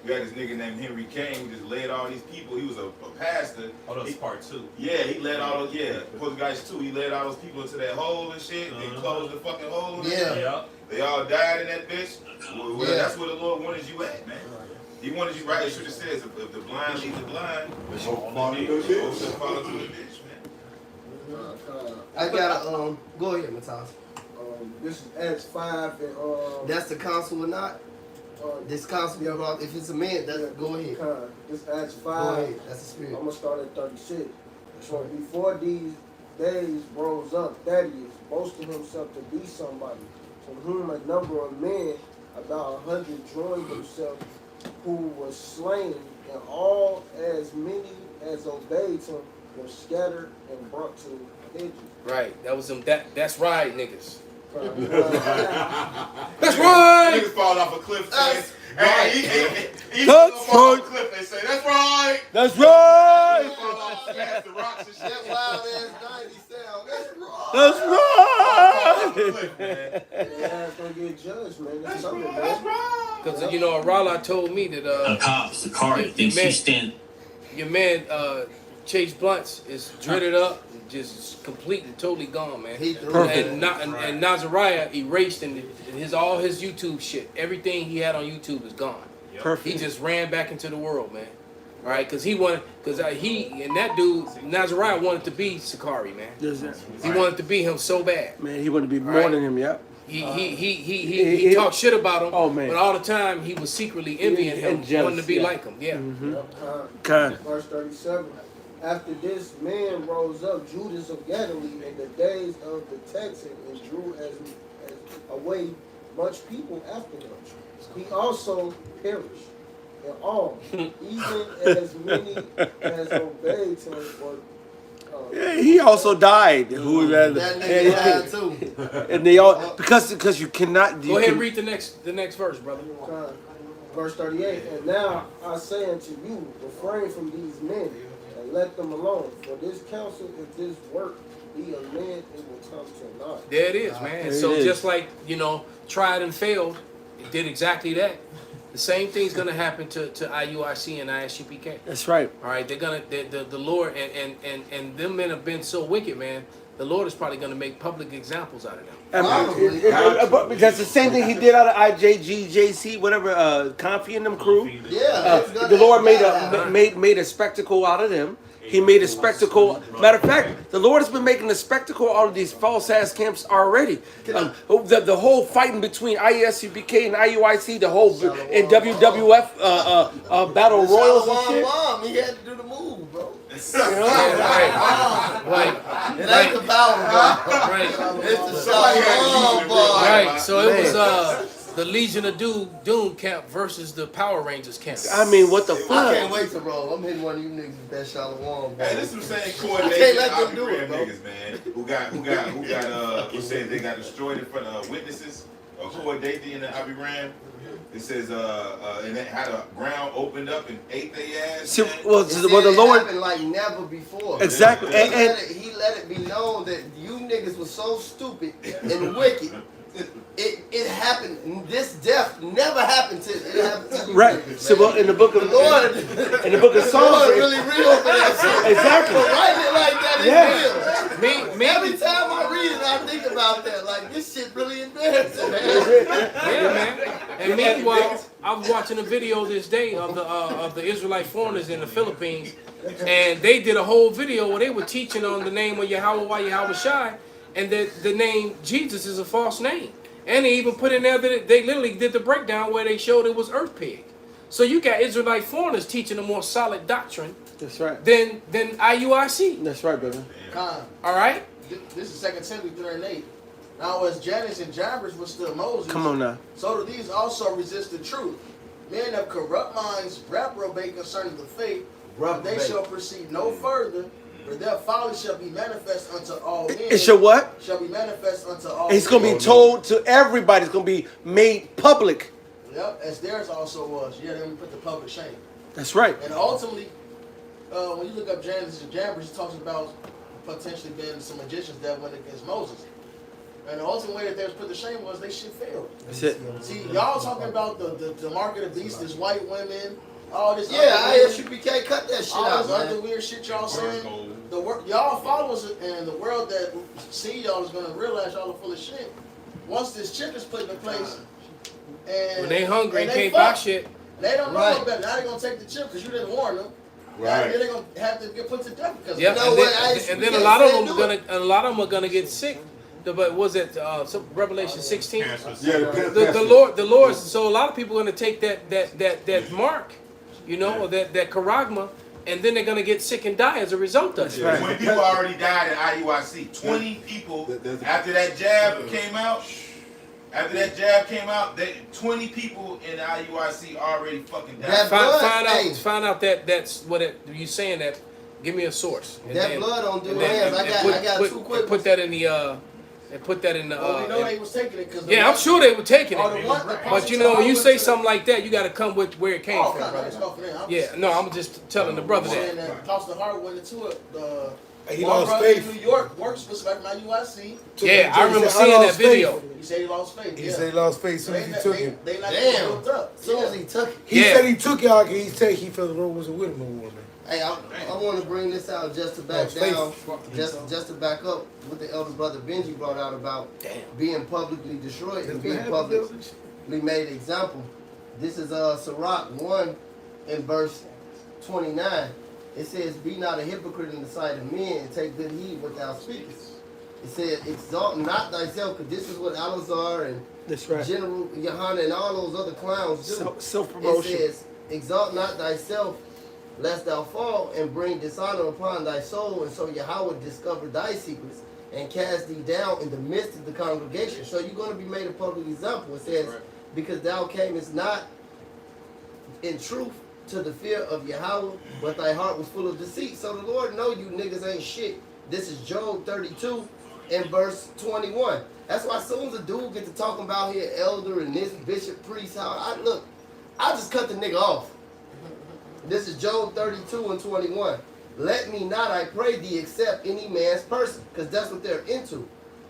We had this nigga named Henry Kane who just led all these people. He was a pastor. Oh, that's part 2. Yeah, he led all those, Poltergeist 2. He led all those people into that hole and shit. They closed the fucking hole. And Yeah. They all died in that bitch. Well, Yeah. that's where the Lord wanted you at, man. He wanted you right. It should have said, if the blind lead the blind, the hope follow to the ditch, man. I gotta, go ahead, Matas. This is Acts 5 and That's the council or not? This council, if it's a man, go ahead. this Acts Go 5. ahead, that's the spirit. I'm gonna start at 36. So before these days rose up, Thaddeus boasted himself to be somebody, from whom a number of men, about 100, joined themselves, who were slain, and all as many as obeyed him were scattered and brought to hedges. Right. That was them. That's right, niggas. That's right. Niggas fall off a cliff. That's right. He That's fall off right. a cliff. They say that's right. That's right. They fall off past the rocks and shit. That wild ass 90 sound, that's wrong. That's right. Cliff, man. Yeah, it's gonna get judged, man. That's something, That's man. right. Because Arala told me that cops, the car thinks man- you stand. your man Chase Blunts is dreaded up, just complete and totally gone, man. He threw And, and Nazariah erased in all his YouTube shit. Everything he had on YouTube is gone. Perfect. He just ran back into the world, man. Right? Because he and that dude Nazariah wanted to be Sakari, man. He wanted to be him so bad. Man, he wanted to be more than him, yeah. He talked shit about him. Oh, man. But all the time he was secretly envying him, And jealous, wanting to be yeah. like him. Yeah. Kind. Verse 37. After this man rose up Judas of Galilee in the days of the Texan and drew as away much people after him. He also perished. And all, even as many as obeyed him, were Yeah, he also died. Who That nigga died too. and they all because you cannot. Go ahead and read the next verse, brother. Verse 38. And now I say unto you, refrain from these men and let them alone. For this counsel, if this work be a man, it will come to naught. There it is, man. There So it is. just like tried and failed, it did exactly that. The same thing's gonna happen to IUIC and ISUPK. That's right. All right, they're gonna the Lord and them men have been so wicked, man. The Lord is probably gonna make public examples out of them. But that's the same thing he did out of IJG, JC, whatever, Confi and them crew. The Lord made a spectacle out of them. He made a spectacle. Matter of fact, the Lord has been making a spectacle out of these false ass camps already. The whole fighting between ISUPK and IUIC, the whole in WWF battle royals and shit. He had to do the move, bro. It ain't the power, bro. Right. It's the Shalom, bro. Right. So it was the Legion of Doom camp versus the Power Rangers camp. I mean, what the I fuck? can't wait to roll. I'm hitting one of you niggas with that Shalom, bro. Hey, this is what I'm saying. I Coordination, can't let them do it, Abiram bro. niggas, man. Who said they got destroyed in front of witnesses? Coordination in the Abiram. It says, and they had a ground opened up and ate their ass. See, man. well, It the Lord. happened like never before. Exactly. He let it be known that you niggas was so stupid and wicked. It happened. This death never happened to it. Happened to you Right. niggas, So, man. well, in the book of Lord, in the book of the Psalms, Lord really real for that shit. Exactly. But writing it like that is real. Me, Every time I read it, I think about that. Like, this shit really embarrassing, man. yeah, man. And meanwhile, I was watching a video this day of the Israelite foreigners in the Philippines, and they did a whole video where they were teaching on the name of Yahweh Yahweh Shai, and that the name Jesus is a false name. And they even put in there that they literally did the breakdown where they showed it was earth pig. So you got Israelite foreigners teaching a more solid doctrine that's right. than IUIC. That's right, baby. All right. This is 2 Timothy 3:8. Now, as Jannes and Jambres was still Moses, Come on now. so do these also resist the truth. Men of corrupt minds reprobate concerning the faith, but they shall proceed no further, for their folly shall be manifest unto all men. It shall what? Shall be manifest unto all It's going to be told to everybody. It's going to be made public. Yep, as theirs also was. Yeah, then we put the public shame. That's right. And ultimately, when you look up Jannes and Jambres, it talks about potentially being some magicians that went against Moses. And the ultimate way that they was put to shame was they shit failed. That's it. See, y'all talking about the mark of the beast is white women, all this. Yeah, ISUPK cut that shit all out, this man. other weird shit y'all saying. The y'all followers and the world that see y'all is gonna realize y'all are full of shit. Once this chip is put into place, and When they hungry and they can't buy fuck, shit. they don't know Right. no better. Now they gonna take the chip because you didn't warn them. Right. Now they're gonna have to get put to death because Yep. you know And what? then a lot of them are gonna get sick. But was it Revelation 16? The Lord. So a lot of people are gonna take that mark, you know, or that charagma, and then they're gonna get sick and die as a result of it. 20 people already died at IUIC. 20 people after that jab came out. After that jab came out, 20 people in IUIC already fucking died. Find out that that's what you saying that. Give me a source. And That then- blood on and dude hands. then- I and got put- two put- quick Put that in the and put that in the. Well, we know they was taking it because Yeah, I'm sure they were taking Oh, it. the one- But you know, when you say something like that, you got to come with where it came Oh, from, God, brother. that's off of them. Yeah, no, I'm just telling the brother saying that. that Apostle Hart went into it. He one lost brother faith. in New York works for somebody from UIC. Yeah, I remember He said, seeing "I that lost video. faith." He said he lost faith. He yeah. said he lost faith as soon as he took it. They not Damn. built up. As soon as he took it. He Yeah. said he took it out and he said he felt the Lord wasn't with him no more, man. Hey, I want to bring this out just to back Oh, faith. down, just to back up what the elder brother Benji brought out about being publicly destroyed and being publicly made example. This is Sirach 1 in verse 29. It says, "Be not a hypocrite in the sight of men, and take good heed what thou speakest." It said, "Exalt not thyself," because this is what Alazar and That's right. General Yohana and all those other clowns do. Self-promotion. It says, "Exalt not thyself, lest thou fall, and bring dishonor upon thy soul, and so Yahweh discover thy secrets, and cast thee down in the midst of the congregation." So you're going to be made a public example. It says, "Because thou camest not in truth to the fear of Yahweh, but thy heart was full of deceit." So the Lord know you niggas ain't shit. This is Job 32 and verse 21. That's why as soon as a dude get to talking about here, elder and this bishop, priest, I just cut the nigga off. This is Job 32 and 21. "Let me not, I pray thee, accept any man's person," because that's what they're into.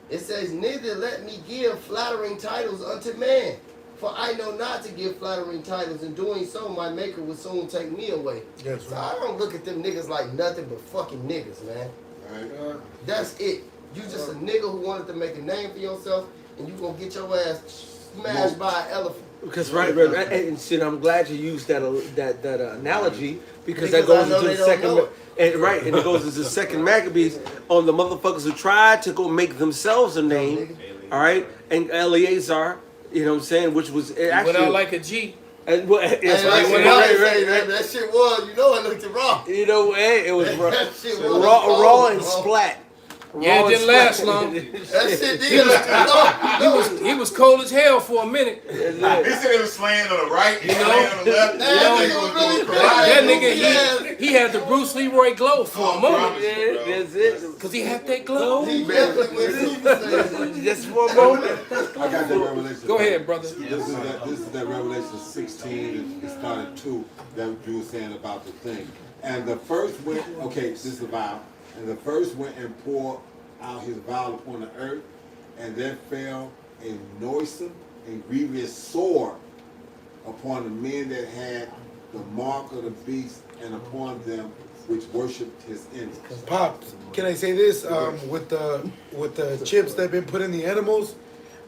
It says, "Neither let me give flattering titles unto man, For I know not to give flattering titles, and doing so, my maker will soon take me away. Yes, So right. I don't look at them niggas like nothing but fucking niggas, man. Right. That's it. You just a nigga who wanted to make a name for yourself, and you gonna get your ass smashed by an elephant. Because right, and shit, I'm glad you used that analogy because that Because I goes know into they the don't know second, and it goes into the second Maccabees on the motherfuckers who tried to go make themselves a name, all right, and Eleazar, you know what I'm saying, which was He actually went out like a G. and, well, Hey, yes, that right, shit right. That shit was, you know, I looked at raw. You know, hey, it was That shit was raw cold, and bro. splat. Yeah, Raw it and didn't last splat. long. That shit did look too long. He was cold as hell for a minute. He said it was slaying on the right, You know? slaying on the left. That nigga was really That crazy. nigga, he had the Bruce Leroy glow for a moment. Yeah, that's it. Cause he had that glow. He definitely went Super Saiyan. Just for a moment. I got that revelation. Go ahead, brother. This is that Revelation 16. It started 2 that you were saying about the thing. And the first went. Okay, this is the vial. And the first went and poured out his vial upon the earth, and there fell a noisome and grievous sword upon the men that had the mark of the beast, and upon them which worshipped his image. Pops, can I say this? With the chips that have been put in the animals,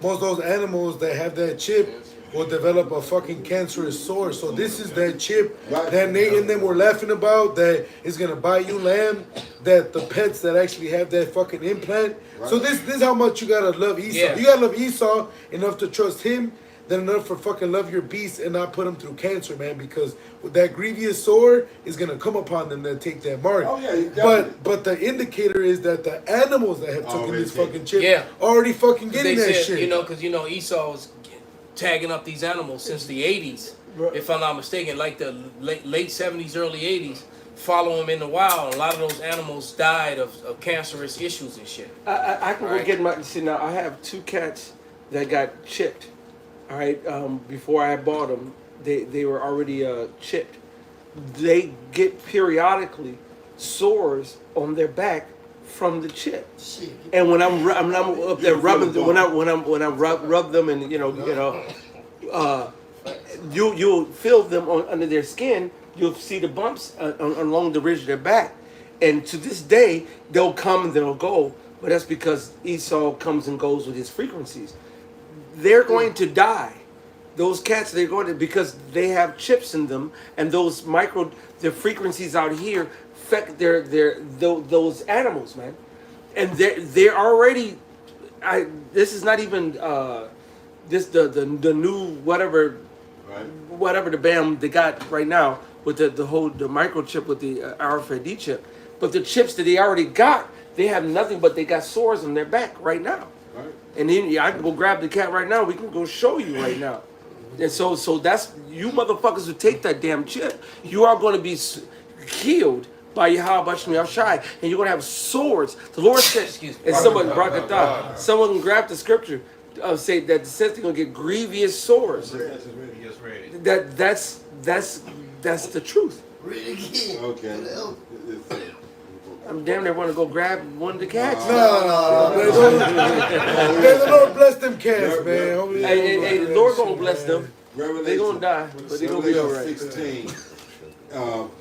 most of those animals that have that chip will develop a fucking cancerous sore. So this is that chip that Nate and them were laughing about that is gonna bite you, lamb. That the pets that actually have that fucking implant. So this is how much you gotta love Esau. Yeah. You gotta love Esau enough to trust him, than enough for fucking love your beast and not put him through cancer, man. Because with that grievous sword is gonna come upon them that take that mark. Oh, yeah, definitely. but the indicator is that the animals that have taken Already this taken. fucking chip Yeah. already fucking They getting that said, shit. you know, because Esau was tagging up these animals since the '80s, if I'm not mistaken, like the late '70s, early '80s. Follow him in the wild. A lot of those animals died of cancerous issues and shit. I can go Right. get my. See now, I have 2 cats that got chipped. All right, before I bought them, they were already chipped. They get periodically sores on their back from the chip. Shit. And when I'm up there rubbing them, when I rub them and you'll feel them under their skin. You'll see the bumps along the ridge of their back, and to this day they'll come and they'll go. But that's because Esau comes and goes with his frequencies. They're going to die. Those cats, they're going to, because they have chips in them, and those their frequencies out here affect those animals, man. And they're already. This is not even the new whatever. Right. Whatever the BAM they got right now with the microchip with the RFID chip, but the chips that they already got, they have nothing but they got sores on their back right now. Right. And then I can go grab the cat right now. We can go show you right now. And so that's you motherfuckers who take that damn chip. You are going to be killed by Yahweh Shai, Shai, and you're going to have swords. The Lord said, Excuse me. and someone brought the thought. Someone grabbed the scripture. Say that it says they're going to get grievous sores. That's the truth. Read it again. Okay. I'm damn near want to go grab one of the cats. No. May the Lord bless them cats, man. Hopefully they Hey, don't the go Lord through gonna that bless shit, them. Revelation, They gonna die, but they gonna be all right. 16,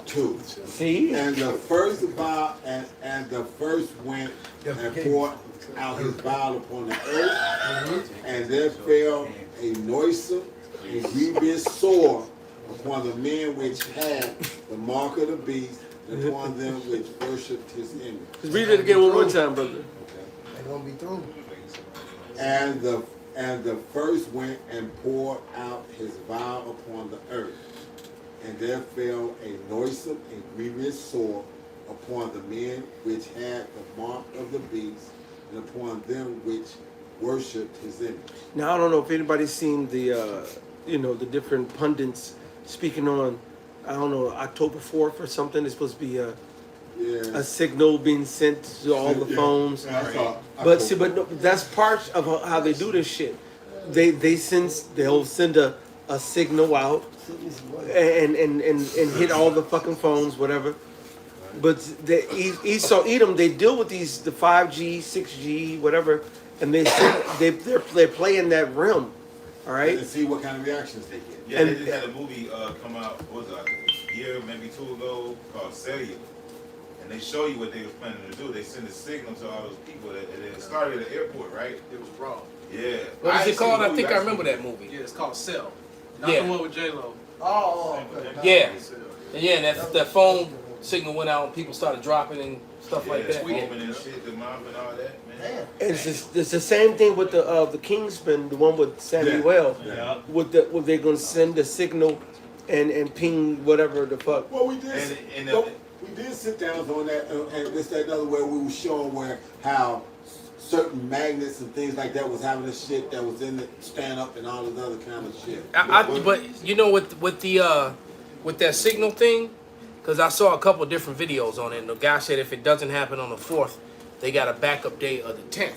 2. See? And the first vial, and the first went and poured out his vial upon the earth, and there fell a noisome and grievous sore upon the men which had the mark of the beast, and upon them which worshipped his image. Just read it again one more time, brother. They're gonna be through. And the first went and poured out his vial upon the earth, and there fell a noisome and grievous sore upon the men which had the mark of the beast, and upon them which worshipped his image. Now I don't know if anybody's seen the the different pundits speaking on, I don't know, October 4th or something. It's supposed to be a signal being sent to all the phones. But see, no, that's part of how they do this shit. They'll send a signal out and hit all the fucking phones, whatever. But Esau Edom, they deal with the 5G, 6G, whatever, and they're playing that realm. All right. And see what kind of reactions they get. Yeah, they just had a movie come out, what was it, like a year, maybe 2 ago, called Cellular. And they show you what they was planning to do. They send a signal to all those people that it started at the airport, right? It was wrong. Yeah. What is ain't it called? seen the I think movie, I remember that movie. Yeah, it's called Cell. Not Yeah. the one with J-Lo. Oh, okay. Yeah. Cell. Yeah, that phone signal went out and people started dropping and stuff like that. Yeah, Yeah. smoking and shit, the mom and all that, man. Damn. It's the same thing with the Kingsman, the one with Samuel. Yeah. With they're gonna send the signal and ping whatever the fuck. Well, we did. And We did sit down on that, and this, that, another, where we were showing how certain magnets and things like that was having the shit that was in the stand up and all this other kind of shit. But you know, with that signal thing, because I saw a couple different videos on it, and the guy said if it doesn't happen on the 4th, they got a backup date of the 10th.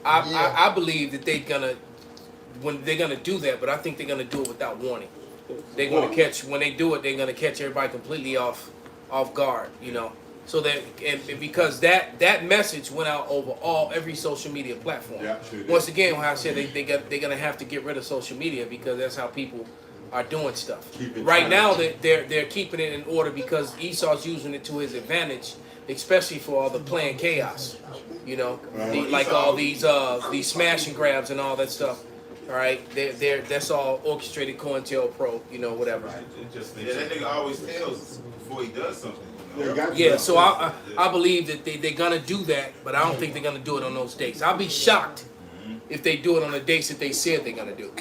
I believe that they're gonna do that, but I think they're gonna do it without warning. They're gonna catch when they do it. They're gonna catch everybody completely off guard, you know. So that and because that message went out over every social media platform. Yeah, sure did. Once again, how I said they're gonna have to get rid of social media because that's how people are doing stuff. Right now they're keeping it in order because Esau's using it to his advantage, especially for all the playing chaos. You know, like all these smash and grabs and all that stuff. All right, that's all orchestrated COINTELPRO, you know, whatever. Yeah, that nigga always tells before he does something. You know? Yeah, so I believe that they're gonna do that, but I don't think they're gonna do it on those dates. I'll be shocked if they do it on the dates that they said they're gonna do,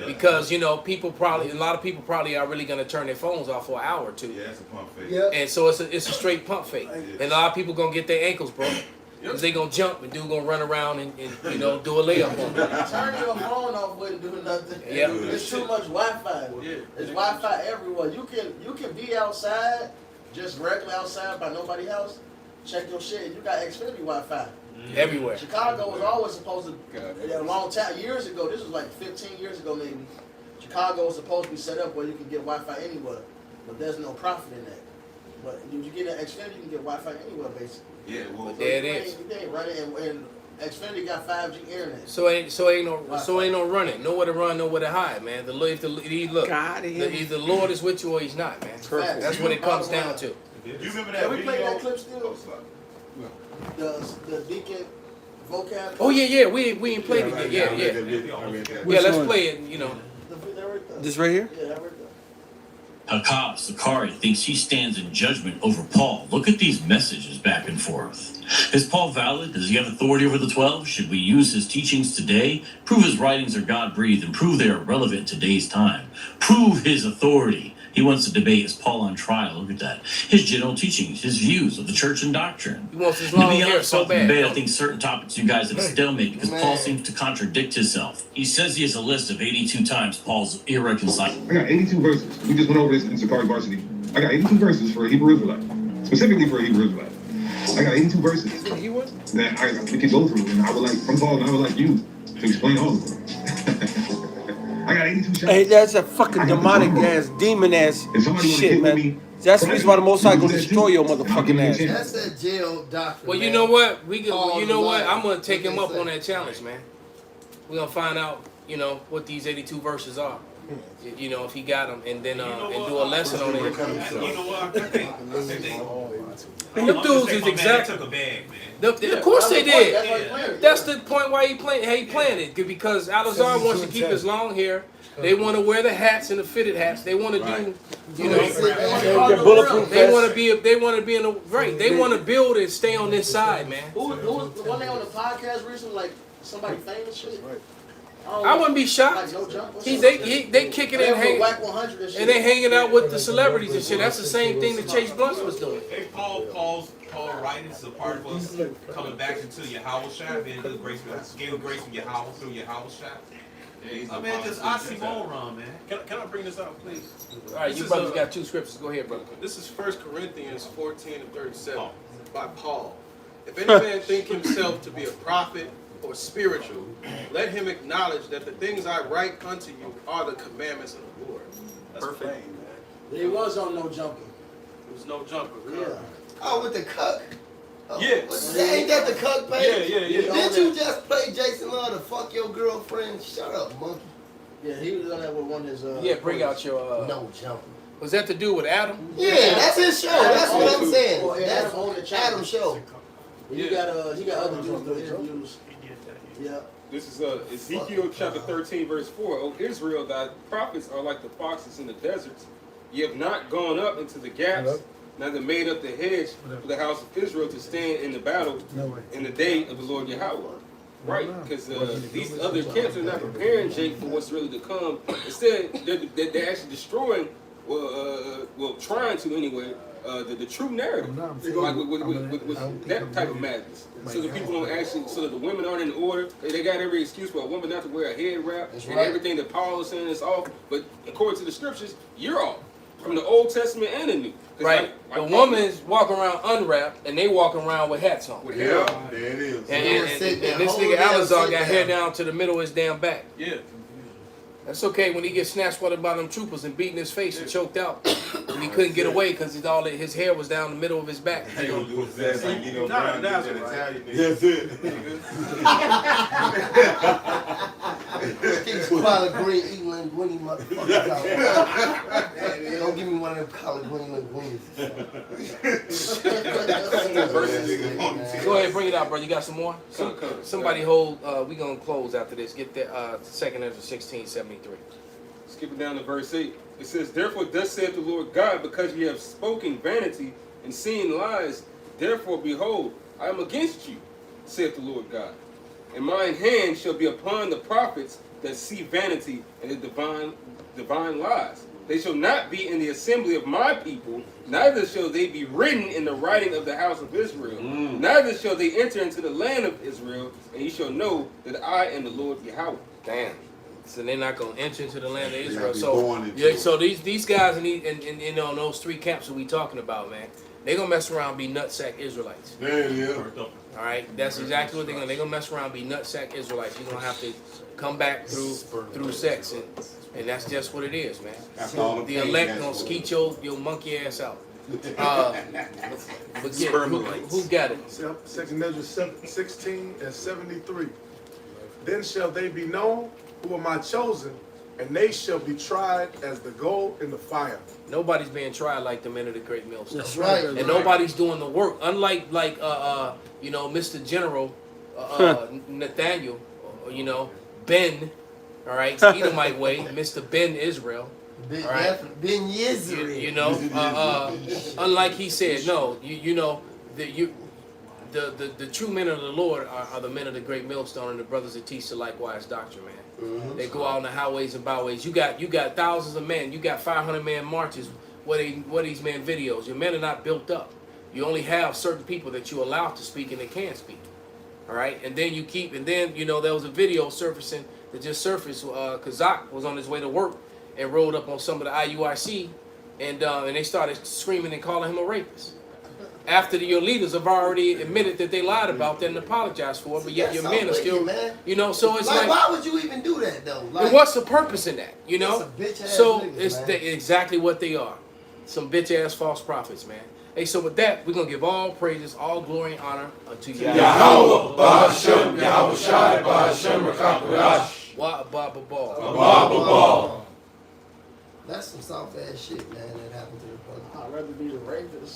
because you know a lot of people probably are really gonna turn their phones off for an hour or two. Yeah, that's a pump fake. Yep. And so it's a straight pump fake, and a lot of people gonna get their ankles broken. Because they gonna jump and dude gonna run around and you know do a layup on them. Turn your phone off wouldn't do nothing. Yeah. It's too much Wi-Fi. There's Wi-Fi everywhere. You can be outside, just regular outside by nobody's house. Check your shit. You got Xfinity Wi-Fi. Everywhere. Chicago was always supposed to, a long time, years ago, this was like 15 years ago maybe, Chicago was supposed to be set up where you can get Wi-Fi anywhere, but there's no profit in that. But if you get an Xfinity, you can get Wi-Fi anywhere basically. Yeah, well, But there it is. You ain't running, and Xfinity got 5G internet. So ain't no running. Nowhere to run, nowhere to hide, man. Either the Lord is with you or He's not, man. Perfect. That's what it comes down to. you remember that Can we video? play that clip still? The Deacon vocab. Oh yeah, we ain't played it yet. Yeah, let's play it. You know, This right here? Yeah, that right there. Hakab Sakari thinks he stands in judgment over Paul. Look at these messages back and forth. Is Paul valid? Does he have authority over the 12? Should we use his teachings today? Prove his writings are God-breathed and prove they are relevant in today's time. Prove his authority. He wants to debate, is Paul on trial? Look at that. His general teachings, his views of the church and doctrine. he wants his To long be hair honest so about the bad. debate, I think certain topics you guys have stalemate because Paul Man. seems to contradict himself. He says he has a list of 82 times Paul's irreconcilable. I got 82 verses. We just went over this in Sakari Varsity. I got 82 verses for a Hebrew Israelite, specifically for a Hebrew Israelite. I got 82 verses that I can go through, and I would like from Paul, and I would like you to explain all of them. I got 82 shots. Hey, that's a fucking demonic ass, demon ass If somebody wanna shit, get with man. me, That's the reason why the Most High gonna do that destroy too. your I'll give motherfucking you a ass. chance. That's that jail doctrine. Well, you man. know what? Paul You know the what? liar. I'm gonna take What him they up say. on that challenge, man. We're gonna find out, you know, what these 82 verses are. You know, if he got them, and then and do a lesson on it. You know what? I think Them dudes is exact. took a bag, man. Of course they That's why he did. playing it. That's the point why he playing it because Alazar wants to keep his long hair. They want to wear the hats and the fitted hats. They want to do, you know, They're bulletproof they want vests. to be. They want to be in the right. They want to build and stay on this side, man. Who was the one day on the podcast recently, like somebody famous shit? I wouldn't be shocked. Like no jump or They kicking They and were hanging, Whack 100 and shit. and they hanging out with the celebrities and shit. That's the same thing that Chase Blunt was doing. Hey, Paul writings is a part of us coming back into your house shop, being good grace, giving grace in your house through your house shop. I mean, just oxymoron, man. Can I bring this out, please? All right, This you is, brothers got two scriptures. Go ahead, brother. This is 1 Corinthians 14 and 37 by Paul. If any man think himself to be a prophet or spiritual, let him acknowledge that the things I write unto you are the commandments of the Lord. That's Perfect. plain, man. He was on no jumper. There was no jumper. Yeah. Oh, with the cuck. Oh, Yeah. Ain't that the cuck page? Yeah. Didn't you just play Jason Love to fuck your girlfriend? Shut up, monkey. Yeah, he was on that with one of his. Yeah, bring out your. No jumper. Was that to do with Adam? Yeah, that's his show. That's what I'm saying. Well, yeah, That's Adam owned the channel. Adam's show. He got other dudes doing interviews. Yeah. This is Ezekiel chapter 13, verse 4. O Israel, thy prophets are like the foxes in the deserts. Ye have not gone up into the gaps, neither made up the hedge for the house of Israel to stand in the battle in the day of the Lord Yahweh. Right, because these other camps are not preparing Jake for what's really to come. Instead, they're actually destroying, trying to anyway, the true narrative, like with that type of madness. So the people don't actually, so that the women aren't in order. They got every excuse for a woman not to wear a head wrap, and everything that Paul is saying is off. But according to the scriptures, you're off from the Old Testament and the New. Right. The woman's walking around unwrapped, and they walking around with hats on. Yeah, there it is. And this nigga Alazar got hair down to the middle of his damn back. Yeah. That's okay when he gets snatched by them troopers and beat in his face and choked out. And he couldn't get away because his hair was down the middle of his back. He gonna do his best like you know Brown did that Italian nigga. Keep collard green eating linguine motherfuckers out. Don't give me one of them collard green linguines. Go ahead, bring it out, bro. You got some more? Somebody hold. We gonna close after this. Get the 2nd Ezra 16:73. Skipping down to verse 8. It says, therefore thus saith the Lord God, because ye have spoken vanity and seen lies, therefore behold, I am against you, saith the Lord God. And mine hand shall be upon the prophets that see vanity and the divine lies. They shall not be in the assembly of my people, neither shall they be written in the writing of the house of Israel. Neither shall they enter into the land of Israel, and ye shall know that I am the Lord Yahweh. Damn. So they're not gonna enter into the land of They're Israel. not So born into yeah, it. so these guys and you know those 3 camps that we talking about, man, they gonna mess around and be nutsack Israelites. There you All right, that's exactly what they're gonna. They're gonna mess around and be nutsack Israelites. You're gonna have to come back through sex, and that's just what it is, man. After all The pain, elect that's gonna what skeet your monkey ass out. But yeah, who got it? 2nd Ezra 16 and 73. Then shall they be known who are my chosen, and they shall be tried as the gold in the fire. Nobody's being tried like the men of the great millstone. That's right. And nobody's doing the work. Unlike Mr. General Nathaniel, Ben, all right, Edomite way, Mr. Ben Israel. Ben Yisrael. Unlike he said, no, the true men of the Lord are the men of the great millstone and the brothers that teach the likewise doctrine, man. They go out in the highways and byways. You got thousands of men. You got 500-man marches. What these men videos? Your men are not built up. You only have certain people that you allow to speak and they can speak. All right, and then there was a video surfacing that just surfaced. Kazak was on his way to work and rolled up on some of the IUIC, and they started screaming and calling him a rapist. After your leaders have already admitted that they lied about that and apologized for it, but yet your men are still, so it's like why would you even do that though? And what's the purpose in that, So niggas, it's man. exactly what they are, some bitch ass false prophets, man. Hey, so with that, we're gonna give all praises, all glory and honor unto Yahweh. Yahweh, Ba'ashem, Yahweh Shai, Ba'ashem, Rakaparash. That's some soft ass shit, man, that happened to the brother. I'd rather be the rapist.